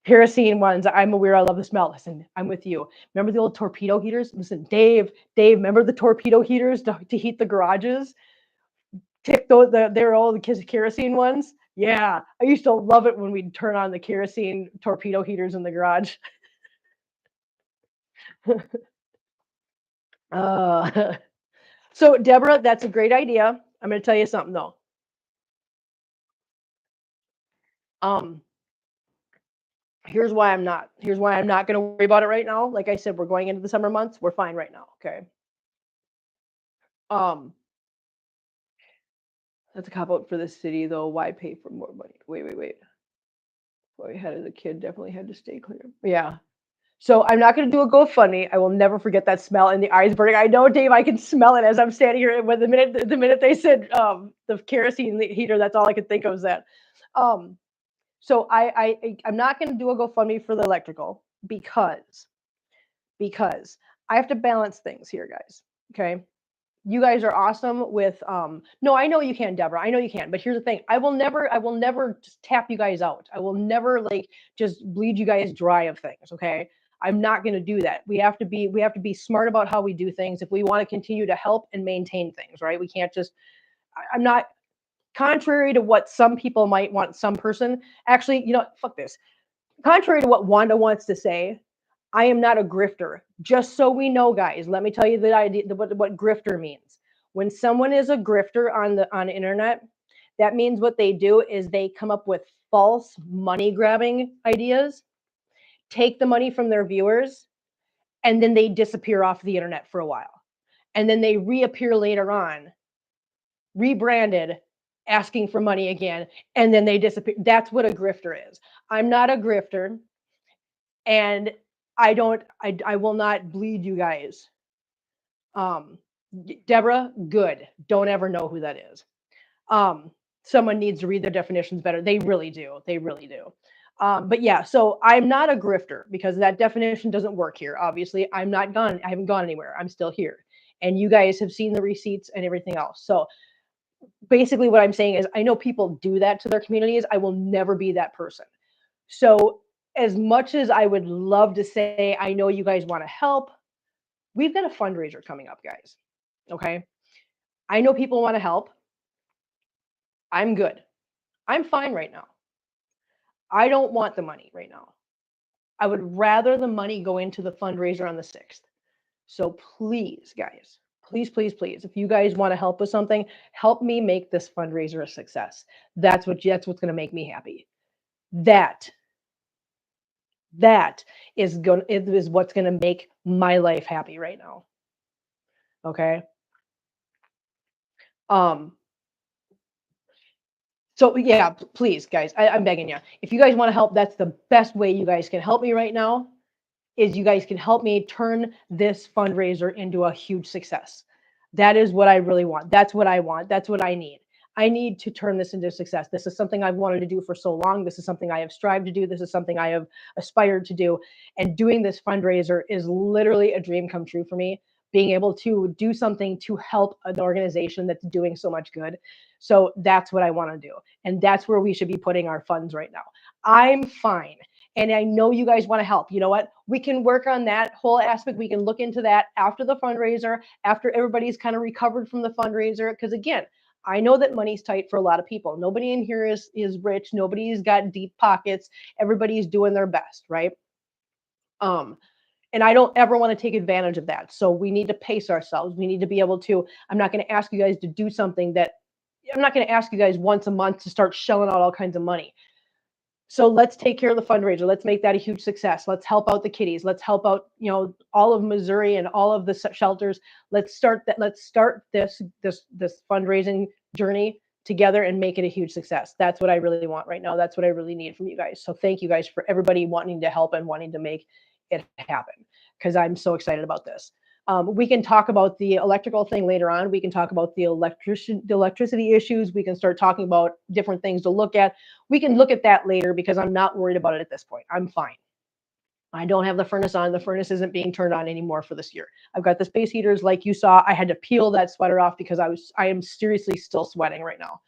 Kerosene ones. I'm a weirdo. I love the smell. Listen, I'm with you. Remember the old torpedo heaters? Listen, Dave, remember the torpedo heaters to heat the garages? They're all the kerosene ones. Yeah, I used to love it when we'd turn on the kerosene torpedo heaters in the garage. So Deborah, that's a great idea. I'm going to tell you something though. Here's why I'm not going to worry about it right now. Like I said, we're going into the summer months. We're fine right now. Okay. That's a cop out for the city though. Why pay for more money? Wait. Well, we had as a kid definitely had to stay clear. Yeah. So I'm not going to do a GoFundMe. I will never forget that smell and the eyes burning. I know, Dave. I can smell it as I'm standing here. When the minute they said the kerosene heater, that's all I could think of was that. So I'm not going to do a GoFundMe for the electrical because I have to balance things here, guys. Okay. You guys are awesome with no, I know you can, Deborah. I know you can. But here's the thing. I will never just tap you guys out. I will never like just bleed you guys dry of things, okay? I'm not going to do that. We have to be smart about how we do things if we want to continue to help and maintain things, right? We can't just I'm not contrary to what some people might want some person. Actually, fuck this. Contrary to what Wanda wants to say, I am not a grifter. Just so we know, guys, let me tell you the idea what grifter means. When someone is a grifter on the internet, that means what they do is they come up with false money grabbing ideas, take the money from their viewers, and then they disappear off the internet for a while. And then they reappear later on, rebranded, asking for money again, and then they disappear. That's what a grifter is. I'm not a grifter, and I will not bleed you guys. Deborah, good. Don't ever know who that is. Someone needs to read their definitions better. They really do. They really do. But yeah, so I'm not a grifter because that definition doesn't work here. Obviously, I'm not gone. I haven't gone anywhere. I'm still here. And you guys have seen the receipts and everything else. So basically what I'm saying is I know people do that to their communities. I will never be that person. So as much as I would love to say, I know you guys want to help, we've got a fundraiser coming up, guys. Okay. I know people want to help. I'm good. I'm fine right now. I don't want the money right now. I would rather the money go into the fundraiser on the 6th. So please, guys, please, if you guys want to help with something, help me make this fundraiser a success. That's what's going to make me happy. That is what's going to make my life happy right now. Okay. So yeah, please, guys, I'm begging you. If you guys want to help, that's the best way you guys can help me right now. Is you guys can help me turn this fundraiser into a huge success. That is what I really want. That's what I want. That's what I need. I need to turn this into success. This is something I've wanted to do for so long. This is something I have strived to do. This is something I have aspired to do. And doing this fundraiser is literally a dream come true for me. Being able to do something to help an organization that's doing so much good. So that's what I want to do. And that's where we should be putting our funds right now. I'm fine. And I know you guys want to help. You know what? We can work on that whole aspect. We can look into that after the fundraiser, after everybody's kind of recovered from the fundraiser. Because again, I know that money's tight for a lot of people. Nobody in here is rich. Nobody's got deep pockets. Everybody's doing their best, right? Um, and I don't ever want to take advantage of that. So we need to pace ourselves. We need to be able to, I'm not going to ask you guys to do something that I'm not going to ask you guys once a month to start shelling out all kinds of money. So let's take care of the fundraiser. Let's make that a huge success. Let's help out the kiddies. Let's help out, all of Missouri and all of the shelters. Let's start that. Let's start this fundraising journey together and make it a huge success. That's what I really want right now. That's what I really need from you guys. So thank you guys for everybody wanting to help and wanting to make it happen, because I'm so excited about this. We can talk about the electrical thing later on. We can talk about the electricity issues. We can start talking about different things to look at. We can look at that later because I'm not worried about it at this point. I'm fine. I don't have the furnace on. The furnace isn't being turned on anymore for this year. I've got the space heaters, like you saw. I had to peel that sweater off because I am seriously still sweating right now.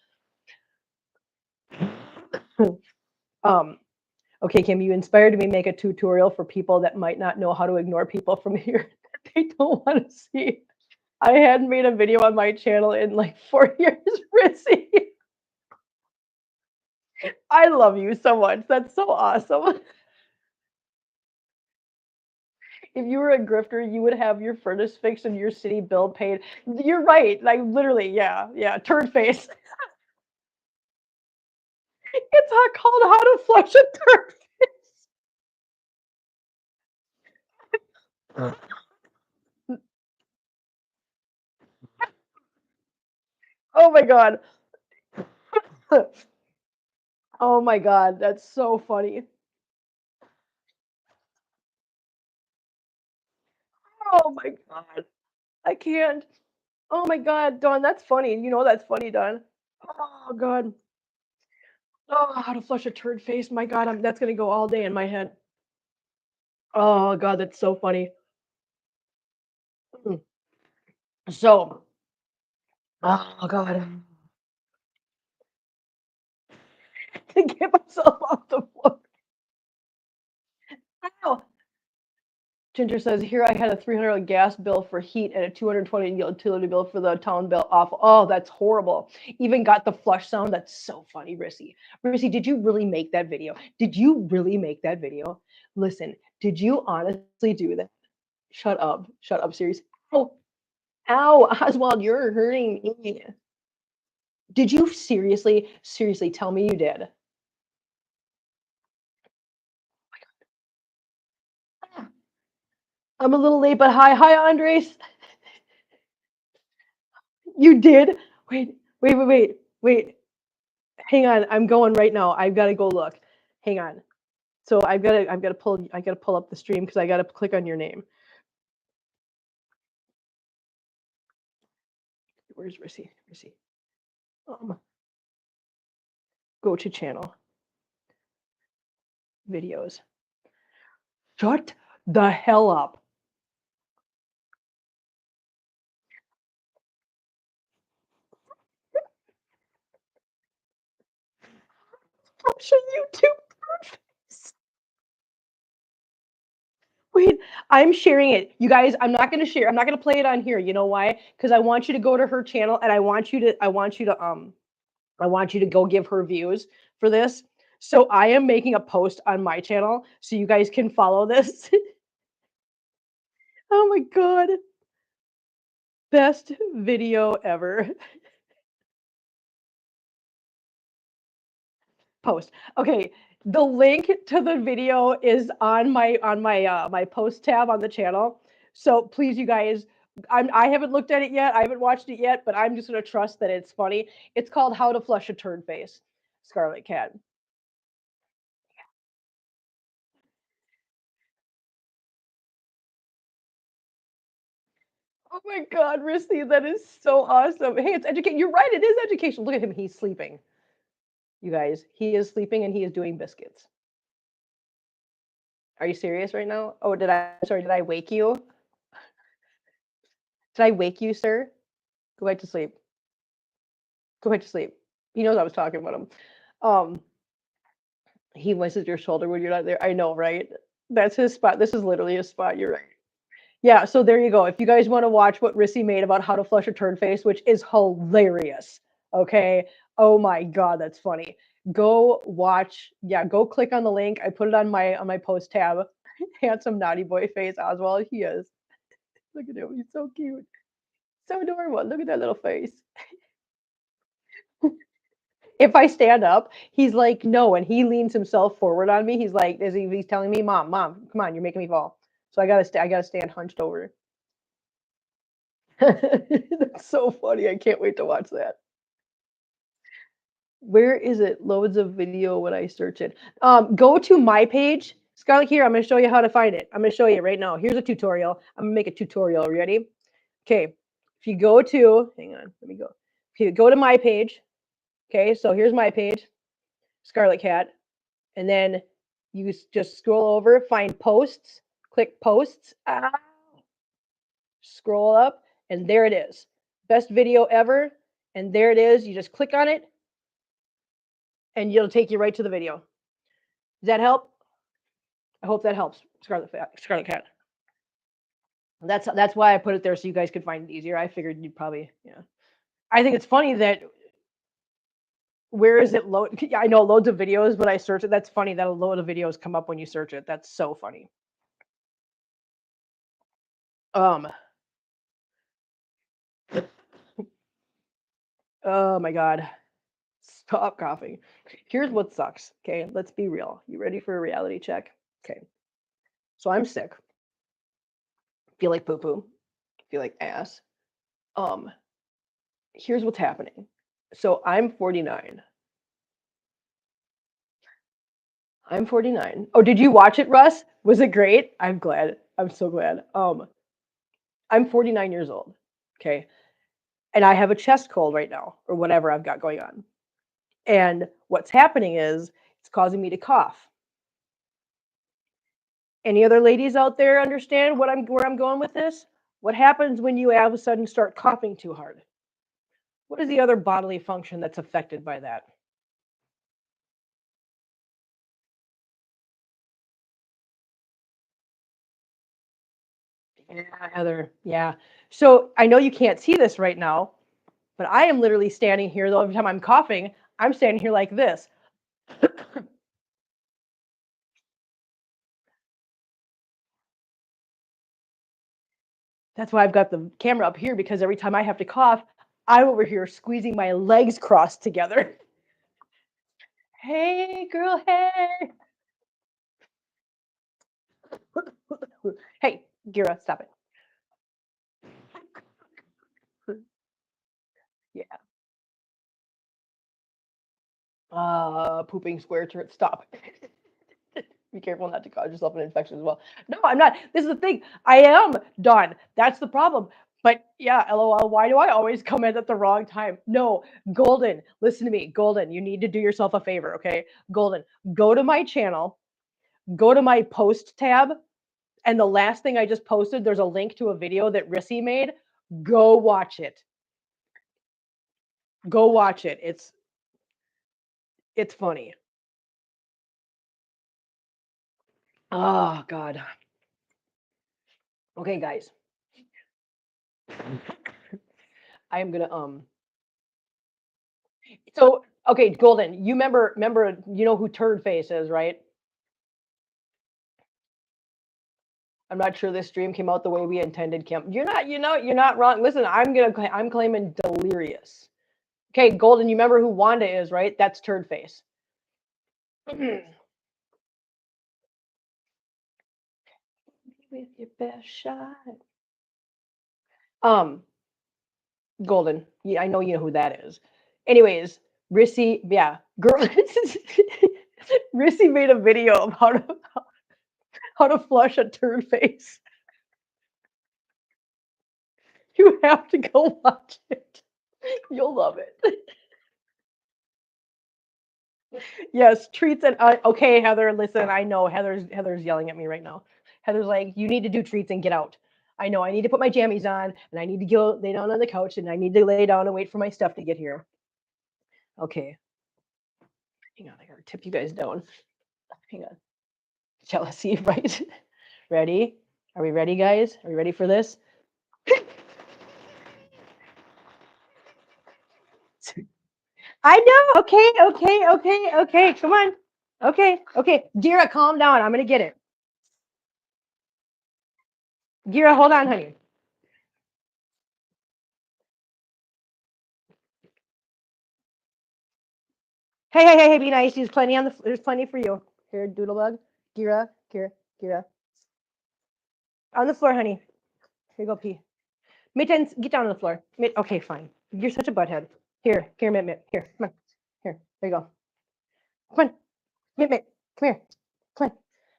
Okay, Kim, you inspired me to make a tutorial for people that might not know how to ignore people from here that they don't want to see. I hadn't made a video on my channel in like 4 years, Rissy. I love you so much. That's so awesome. If you were a grifter, you would have your furnace fixed and your city bill paid. You're right. Like literally, yeah. Turd face. It's called how to flush a turd face. Oh my god. Oh my god, that's so funny. Oh my god. I can't. Oh my god, Dawn, that's funny. You know that's funny, Dawn. Oh god. Oh, how to flush a turd face. My god, that's gonna go all day in my head. Oh god, that's so funny. Mm. So, oh god, to get myself off the floor. Ow. Ginger says, here I had a $300 gas bill for heat and a $220 utility bill for the town bill off. Oh, that's horrible. Even got the flush sound. That's so funny, Rissy. Rissy, did you really make that video? Did you really make that video? Listen, did you honestly do that? Shut up. Shut up, serious. Oh, ow, Oswald, you're hurting me. Did you seriously tell me you did? I'm a little late, but hi, Andres. You did? Wait. Hang on, I'm going right now. I've got to go look. Hang on. So I gotta pull up the stream because I gotta click on your name. Where's Rissy? Um, go to channel videos. Shut the hell up. Option YouTube. Wait, I'm sharing it. You guys, I'm not going to share. I'm not going to play it on here. You know why? Because I want you to go to her channel and I want you to go give her views for this. So I am making a post on my channel so you guys can follow this. Oh my god. Best video ever. Post. Okay, the link to the video is on my post tab on the channel. So please, you guys, I haven't looked at it yet. I haven't watched it yet, but I'm just gonna trust that it's funny. It's called How to Flush a Turd Face. Scarlet Cat. Oh my God, Risty, that is so awesome. Hey, it's education. You're right, it is education. Look at him, he's sleeping. You guys, he is sleeping and he is doing biscuits. Are you serious right now? Oh, did I wake you? Did I wake you, sir? Go back to sleep. Go back to sleep. He knows I was talking about him. Um, he wastes your shoulder when you're not there. I know, right? That's his spot. This is literally his spot. You're right. Yeah, so there you go. If you guys want to watch what Rissy made about how to flush a turd face, which is hilarious. Okay. Oh my God, that's funny. Go watch. Yeah, go click on the link. I put it on my post tab. Handsome naughty boy face, Oswald. He is. Look at him. He's so cute. So adorable. Look at that little face. If I stand up, he's like, no, and he leans himself forward on me. He's like, he's telling me, Mom, come on, you're making me fall. So I gotta stand hunched over. That's so funny. I can't wait to watch that. Where is it? Loads of video when I search it. Go to my page. Scarlett, here, I'm gonna show you how to find it. I'm gonna show you right now. Here's a tutorial. I'm gonna make a tutorial. Ready? Okay. If you go to, hang on, let me go. If you go to my page, okay, so here's my page, Scarlet Cat, and then you just scroll over, find posts, click posts, scroll up, and there it is. Best video ever, and there it is. You just click on it, and it'll take you right to the video. Does that help? I hope that helps, Scarlet Cat. That's why I put it there so you guys could find it easier. I figured you'd probably, yeah. I think it's funny that where is it load? I know loads of videos, but I search it. That's funny that a load of videos come up when you search it. That's so funny. Oh my God. Stop coughing. Here's what sucks. Okay, let's be real. You ready for a reality check? Okay. So I'm sick. Feel like poo-poo. Feel like ass. Here's what's happening. So I'm 49. I'm 49. Oh, did you watch it, Russ? Was it great? I'm glad. I'm so glad. I'm 49 years old. Okay. And I have a chest cold right now, or whatever I've got going on. And what's happening is it's causing me to cough. Any other ladies out there understand where I'm going with this? What happens when you all of a sudden start coughing too hard? What is the other bodily function that's affected by that? Yeah, Heather. Yeah. So I know you can't see this right now, but I am literally standing here, though, every time I'm coughing, I'm standing here like this. That's why I've got the camera up here, because every time I have to cough, I'm over here squeezing my legs crossed together. Hey, girl, hey. Hey, Gira, stop it. Yeah. Pooping square turret. Stop. Be careful not to cause yourself an infection as well. No, I'm not. This is the thing. I am done. That's the problem. But yeah, LOL, why do I always come in at the wrong time? No, Golden, listen to me. Golden, you need to do yourself a favor, okay? Golden, go to my channel, go to my post tab, and the last thing I just posted, there's a link to a video that Rissy made. Go watch it. Go watch it. It's funny. Oh God. Okay, guys. I am gonna so okay, Golden, you remember you know who Turd Face is, right? I'm not sure this stream came out the way we intended, Kim. You're not wrong. Listen, I'm claiming Delirious. Okay, Golden, you remember who Wanda is, right? That's Turd Face. With your best shot. Golden. Yeah, I know you know who that is. Anyways, Rissy, yeah, girl. Rissy made a video of how to flush a turd face. You have to go watch it. You'll love it. Yes, treats and okay, Heather. Listen, I know Heather's yelling at me right now. Heather's like, you need to do treats and get out. I know. I need to put my jammies on, and I need to go lay down on the couch, and I need to lay down and wait for my stuff to get here. Okay. Hang on, I gotta tip you guys down. Hang on. Jealousy, right? Ready? Are we ready, guys? Are we ready for this? I know. Okay. Come on. Okay. Dira, calm down. I'm gonna get it. Gira, hold on, honey. Hey, be nice. There's plenty on there's plenty for you. Here, Doodlebug. Gira, Gira. On the floor, honey. Here you go, pee. Mittens, get down on the floor. Okay, fine. You're such a butthead. Here, Mitt. Here, come on. Here, there you go. Come on. Mitt. Come here. Come on.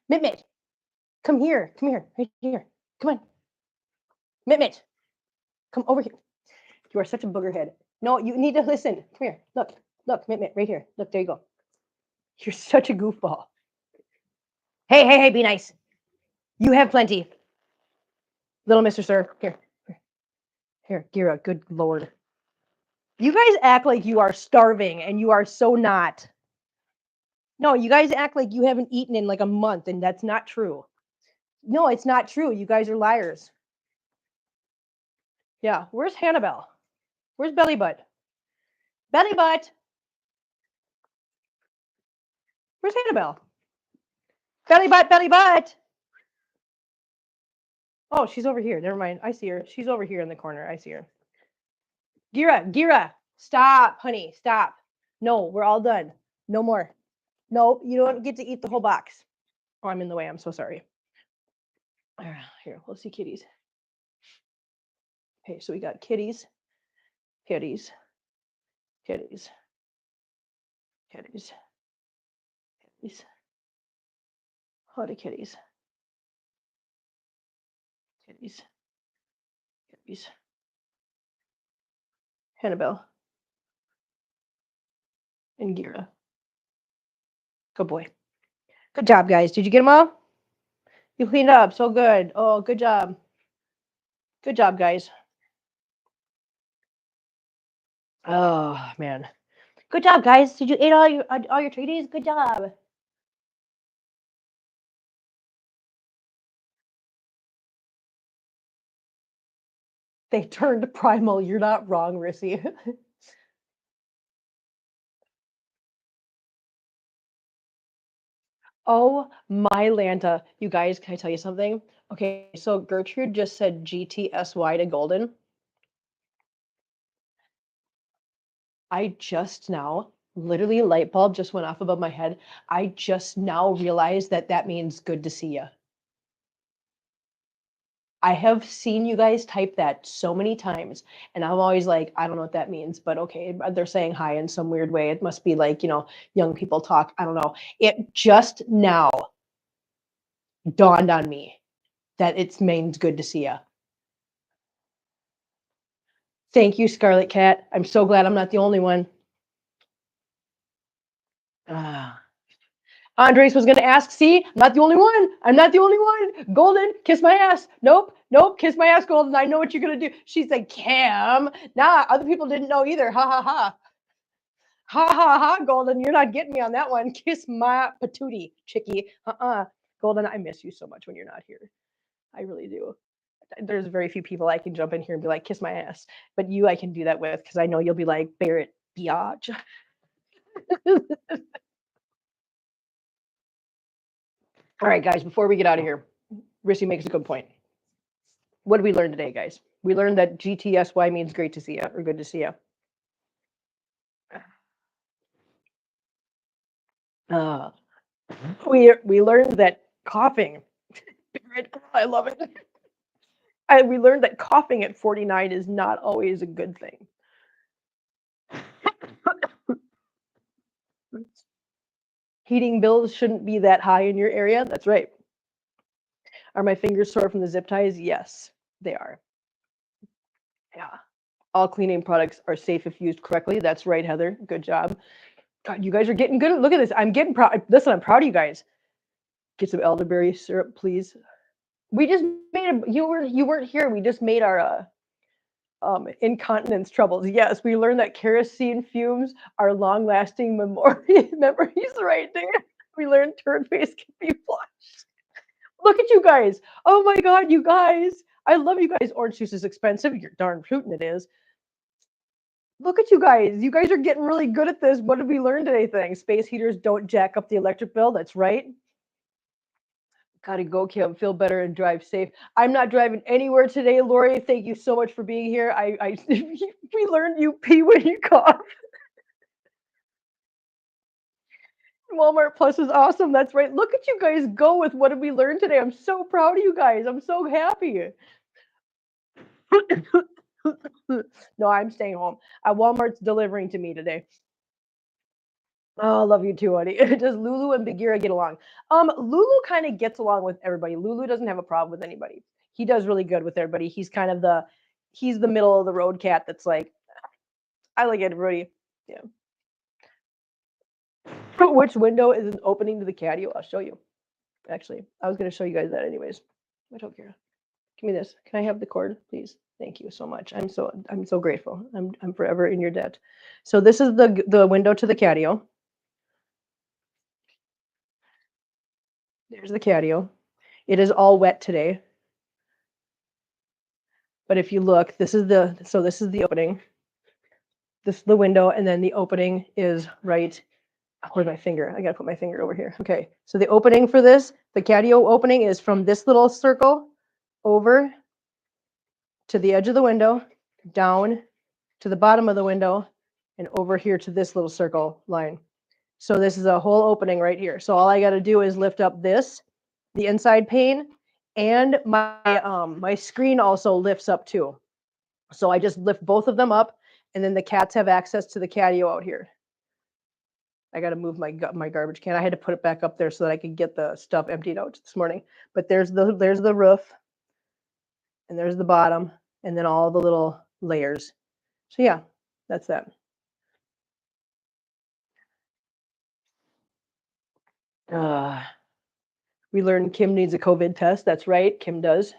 Mitt. Come here. Right here. Come on. Mitt. Come over here. You are such a booger head. No, you need to listen. Come here. Look, Mitt, right here. Look, there you go. You're such a goofball. Hey, be nice. You have plenty. Little Mr. Sir. Here, Gira, good Lord. You guys act like you are starving, and you are so not. No, you guys act like you haven't eaten in like a month, and that's not true. No, it's not true. You guys are liars. Yeah, where's Hannibal? Where's Belly Butt? Belly Butt! Where's Hannibal? Belly Butt! Oh, she's over here. Never mind. I see her. She's over here in the corner. I see her. Gira, stop, honey, stop. No, we're all done. No more. No, you don't get to eat the whole box. Oh, I'm in the way. I'm so sorry. Here, we'll see kitties. Okay, so we got kitties. Howdy kitties. Hannibal. And Gira. Good boy. Good job, guys. Did you get them all? You cleaned up. So good. Oh, good job. Good job, guys. Oh, man. Good job, guys. Did you eat all your treaties? Good job. They turned primal. You're not wrong, Rissy. Oh my Lanta. You guys, can I tell you something? Okay, so Gertrude just said GTSY to Golden. I just now, literally light bulb just went off above my head. I just now realized that that means good to see you. I have seen you guys type that so many times, and I'm always like, I don't know what that means, but okay, they're saying hi in some weird way. It must be like, young people talk. I don't know. It just now dawned on me that it means good to see you. Thank you, Scarlet Cat. I'm so glad I'm not the only one. Andres was going to ask, see, I'm not the only one. I'm not the only one. Golden, kiss my ass. Nope, kiss my ass, Golden. I know what you're going to do. She's like, Cam. Nah, other people didn't know either. Ha, ha, ha. Ha, ha, ha, Golden. You're not getting me on that one. Kiss my patootie, chickie. Golden, I miss you so much when you're not here. I really do. There's very few people I can jump in here and be like, kiss my ass. But you, I can do that with because I know you'll be like, Barrett, biatch. All right, guys, before we get out of here, Rissy makes a good point. What did we learn today, guys? We learned that GTSY means great to see you or good to see you. We learned that coughing. I love it. We learned that coughing at 49 is not always a good thing. Heating bills shouldn't be that high in your area. That's right. Are my fingers sore from the zip ties? Yes, they are. Yeah. All cleaning products are safe if used correctly. That's right, Heather. Good job. God, you guys are getting good. Look at this. I'm getting proud. Listen, I'm proud of you guys. Get some elderberry syrup, please. We just made you weren't here. We just made our incontinence troubles. Yes, we learned that kerosene fumes are long-lasting memories right there. We learned turd paste can be flushed. Look at you guys. Oh my God, you guys. I love you guys. Orange juice is expensive. You're darn tootin' it is. Look at you guys. You guys are getting really good at this. What did we learn today? Space heaters don't jack up the electric bill. That's right. Gotta go, Kim. Feel better and drive safe. I'm not driving anywhere today, Lori. Thank you so much for being here. We learned you pee when you cough. Walmart Plus is awesome. That's right. Look at you guys go with what did we learn today. I'm so proud of you guys. I'm so happy. No, I'm staying home. Walmart's delivering to me today. Oh, I love you too, honey. Does Lulu and Bagheera get along? Lulu kind of gets along with everybody. Lulu doesn't have a problem with anybody. He does really good with everybody. He's the middle of the road cat that's like, I like everybody. Yeah. Which window is opening to the catio? I'll show you. Actually, I was going to show you guys that anyways. I don't care. Give me this. Can I have the cord, please? Thank you so much. I'm so grateful. I'm forever in your debt. So this is the window to the catio. There's the catio. It is all wet today. But if you look, this is the opening. This is the window, and then the opening is right. Where's my finger? I gotta put my finger over here. Okay, so the opening for this, the catio opening is from this little circle over to the edge of the window, down to the bottom of the window, and over here to this little circle line. So this is a whole opening right here. So all I got to do is lift up this, the inside pane, and my screen also lifts up too. So I just lift both of them up, and then the cats have access to the catio out here. I got to move my garbage can. I had to put it back up there so that I could get the stuff emptied out this morning. But there's the roof, and there's the bottom, and then all the little layers. So yeah, that's that. We learned Kim needs a COVID test. That's right, Kim does.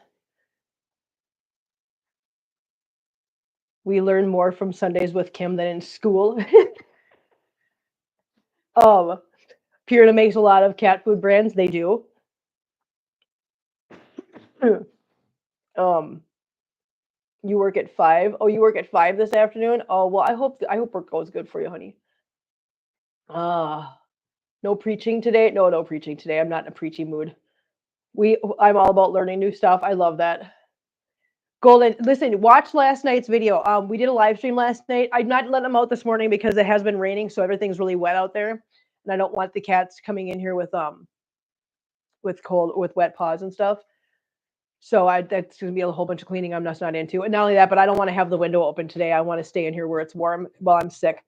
We learn more from Sundays with Kim than in school. Purina makes a lot of cat food brands. They do. um, you work at 5. Oh, you work at 5 this afternoon. Oh well, I hope work goes good for you, honey. No preaching today. No preaching today. I'm not in a preachy mood. I'm all about learning new stuff. I love that. Golden, listen, watch last night's video. We did a live stream last night. I'm not letting them out this morning because it has been raining, so everything's really wet out there, and I don't want the cats coming in here with wet paws and stuff. So that's gonna be a whole bunch of cleaning I'm just not into. And not only that, but I don't want to have the window open today. I want to stay in here where it's warm while I'm sick.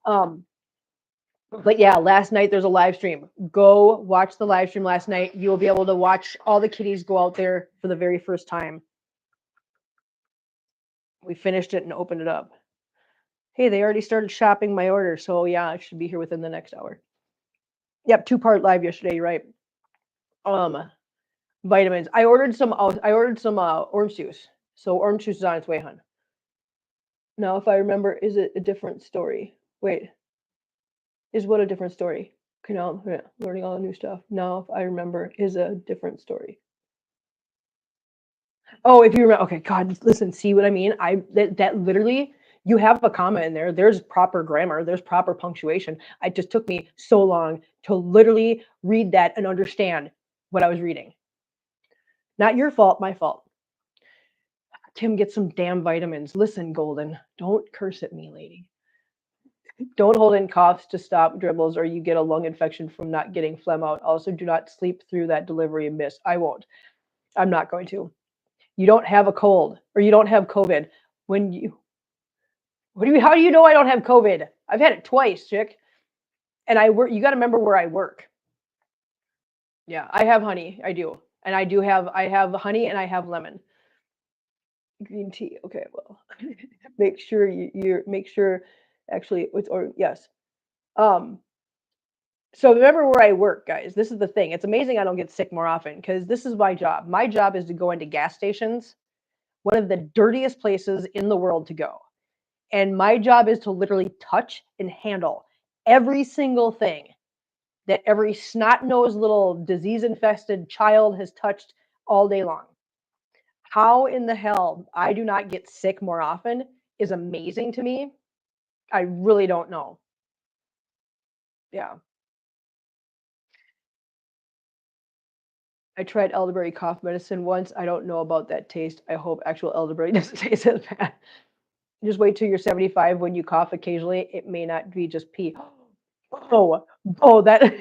But yeah, last night there's a live stream. Go watch the live stream last night. You'll be able to watch all the kitties go out there for the very first time. We finished it and opened it up. Hey, they already started shopping my order, so yeah, I should be here within the next hour. Yep, 2-part live yesterday. You're right. Vitamins. I ordered some orange juice. So orange juice is on its way, hun. Now, if I remember, is it a different story? Wait, is what a different story? Okay, now learning all the new stuff. Now, if I remember, is a different story. Oh, if you remember, okay, God, listen, see what I mean? That literally, you have a comma in there. There's proper grammar. There's proper punctuation. It just took me so long to literally read that and understand what I was reading. Not your fault, my fault. Kim, get some damn vitamins. Listen, Golden, don't curse at me, lady. Don't hold in coughs to stop dribbles or you get a lung infection from not getting phlegm out. Also, do not sleep through that delivery and miss. I won't. I'm not going to. You don't have a cold or you don't have COVID. How do you know I don't have COVID? I've had it twice, chick. And I work, you got to remember where I work. Yeah, I have honey. I do. And I have honey and I have lemon. Green tea. Okay, well, make sure make sure actually it's or yes. Um so remember where I work, guys. This is the thing. It's amazing I don't get sick more often because this is my job. My job is to go into gas stations, one of the dirtiest places in the world to go. And my job is to literally touch and handle every single thing that every snot-nosed little disease-infested child has touched all day long. How in the hell I do not get sick more often is amazing to me. I really don't know. Yeah. I tried elderberry cough medicine once. I don't know about that taste. I hope actual elderberry doesn't taste as bad. Just wait till you're 75 when you cough occasionally. It may not be just pee. Oh, oh, that.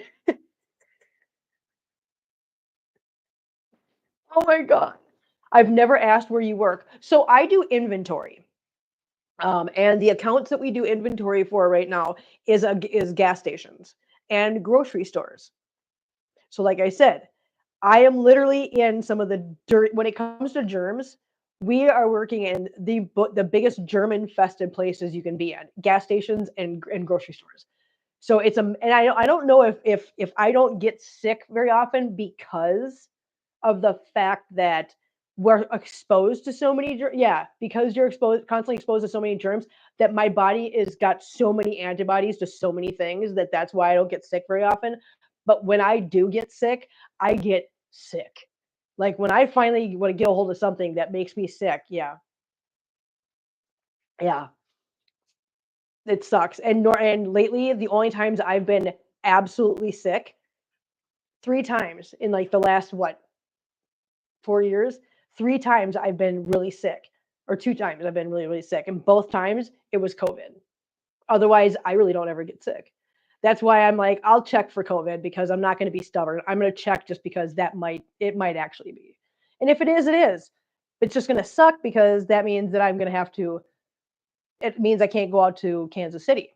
Oh my God. I've never asked where you work. So I do inventory. And the accounts that we do inventory for right now is gas stations and grocery stores. So, like I said, I am literally in some of the dirt when it comes to germs. We are working in the biggest germ infested places you can be in, gas stations and grocery stores. So it's a and I don't know if I don't get sick very often because of the fact that we're exposed to so many yeah, because you're exposed constantly exposed to so many germs that my body is got so many antibodies to so many things that's why I don't get sick very often. But when I do get sick, I get sick. Like when I finally want to get a hold of something that makes me sick, yeah, yeah, it sucks. And lately, the only times I've been absolutely sick, three times in like the last what 4 years, three times I've been really sick, or two times I've been really, really sick. And both times it was COVID. Otherwise, I really don't ever get sick. That's why I'm like, I'll check for COVID because I'm not going to be stubborn. I'm going to check just because it might actually be. And if it is, it is. It's just going to suck because that means that I'm going to have to, it means I can't go out to Kansas City.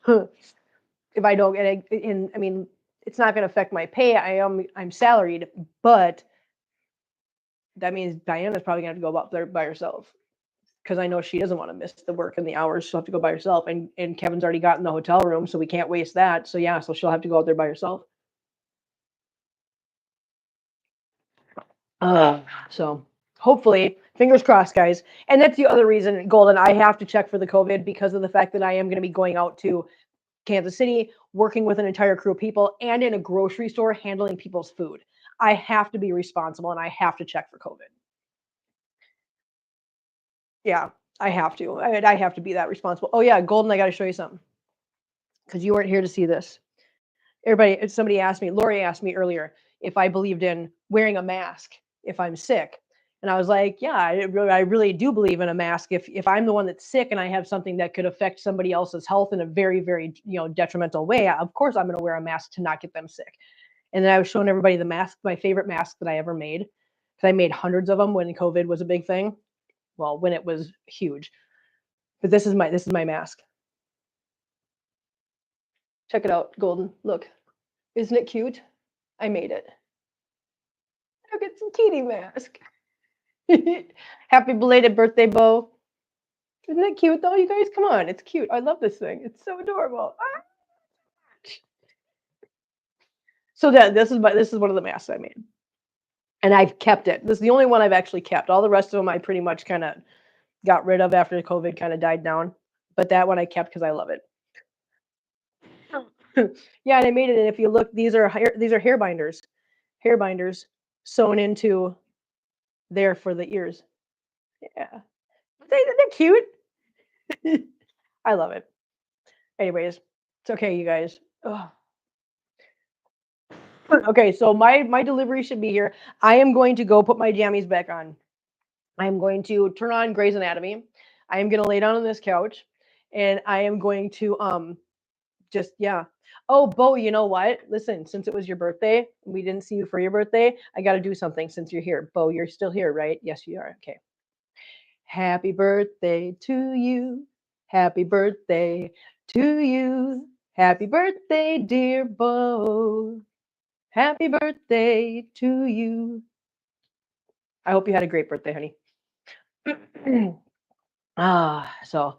If I don't get it, I mean, it's not going to affect my pay. I'm salaried, but that means Diana's probably going to have to go out there by herself because I know she doesn't want to miss the work and the hours. She'll have to go by herself, and Kevin's already gotten the hotel room, so we can't waste that. So yeah, so she'll have to go out there by herself. Uh, so hopefully, fingers crossed, guys. And that's the other reason, Golden, I have to check for the COVID because of the fact that I am going to be going out to Kansas City, working with an entire crew of people, and in a grocery store handling people's food. I have to be responsible and I have to check for COVID. Yeah, I have to. I have to be that responsible. Oh yeah, Golden, I got to show you something because you weren't here to see this. Somebody asked me, Lori asked me earlier if I believed in wearing a mask if I'm sick. And I was like, yeah, I really do believe in a mask. If I'm the one that's sick and I have something that could affect somebody else's health in a very, very, detrimental way, of course I'm going to wear a mask to not get them sick. And then I was showing everybody the mask, my favorite mask that I ever made, because I made hundreds of them when COVID was a big thing. Well, when it was huge. But this is my mask. Check it out, Golden. Look, isn't it cute? I made it. Look, it's a kitty mask. Happy belated birthday, Bo. Isn't it cute though? You guys, come on. It's cute. I love this thing. It's so adorable. Ah! So this is one of the masks I made. And I've kept it. This is the only one I've actually kept. All the rest of them I pretty much kind of got rid of after COVID kind of died down. But that one I kept because I love it. Yeah, and I made it. And if you look, these are hair binders sewn into there for the ears. Yeah, they're cute. I love it. Anyways, it's okay, you guys. Ugh. Okay, so my delivery should be here. I am going to go put my jammies back on. I am going to turn on Grey's Anatomy. I am going to lay down on this couch, and I am going to just yeah. Oh, Bo, you know what? Listen, since it was your birthday, we didn't see you for your birthday. I got to do something since you're here. Bo, you're still here, right? Yes, you are. Okay. Happy birthday to you. Happy birthday to you. Happy birthday, dear Bo. Happy birthday to you. I hope you had a great birthday, honey. So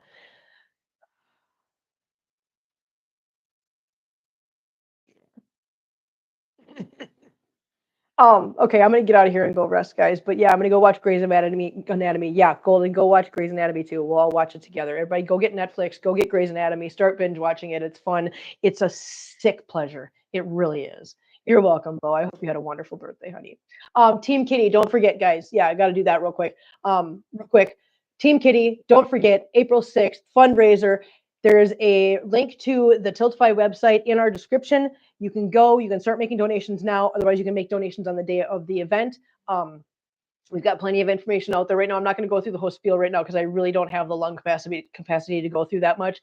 okay, I'm gonna get out of here and go rest, guys. But yeah, I'm gonna go watch Grey's Anatomy. Yeah, Golden, go watch Grey's Anatomy too. We'll all watch it together. Everybody, go get Netflix. Go get Grey's Anatomy. Start binge watching it. It's fun. It's a sick pleasure. It really is. You're welcome, Bo. I hope you had a wonderful birthday, honey. Team Kitty, don't forget, guys. Yeah, I got to do that real quick. Real quick. Team Kitty, don't forget April 6th fundraiser. There's a link to the Tiltify website in our description. You can go, you can start making donations now. Otherwise, you can make donations on the day of the event. We've got plenty of information out there right now. I'm not going to go through the whole spiel right now because I really don't have the lung capacity to go through that much.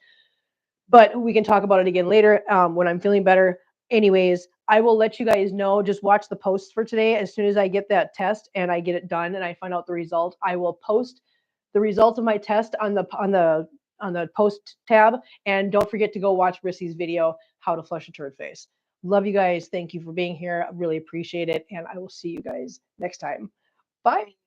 But we can talk about it again later when I'm feeling better. Anyways, I will let you guys know. Just watch the posts for today. As soon as I get that test and I get it done and I find out the result, I will post the results of my test on the post tab. And don't forget to go watch Rissy's video, How to Flush a Turd Face. Love you guys. Thank you for being here. I really appreciate it. And I will see you guys next time. Bye.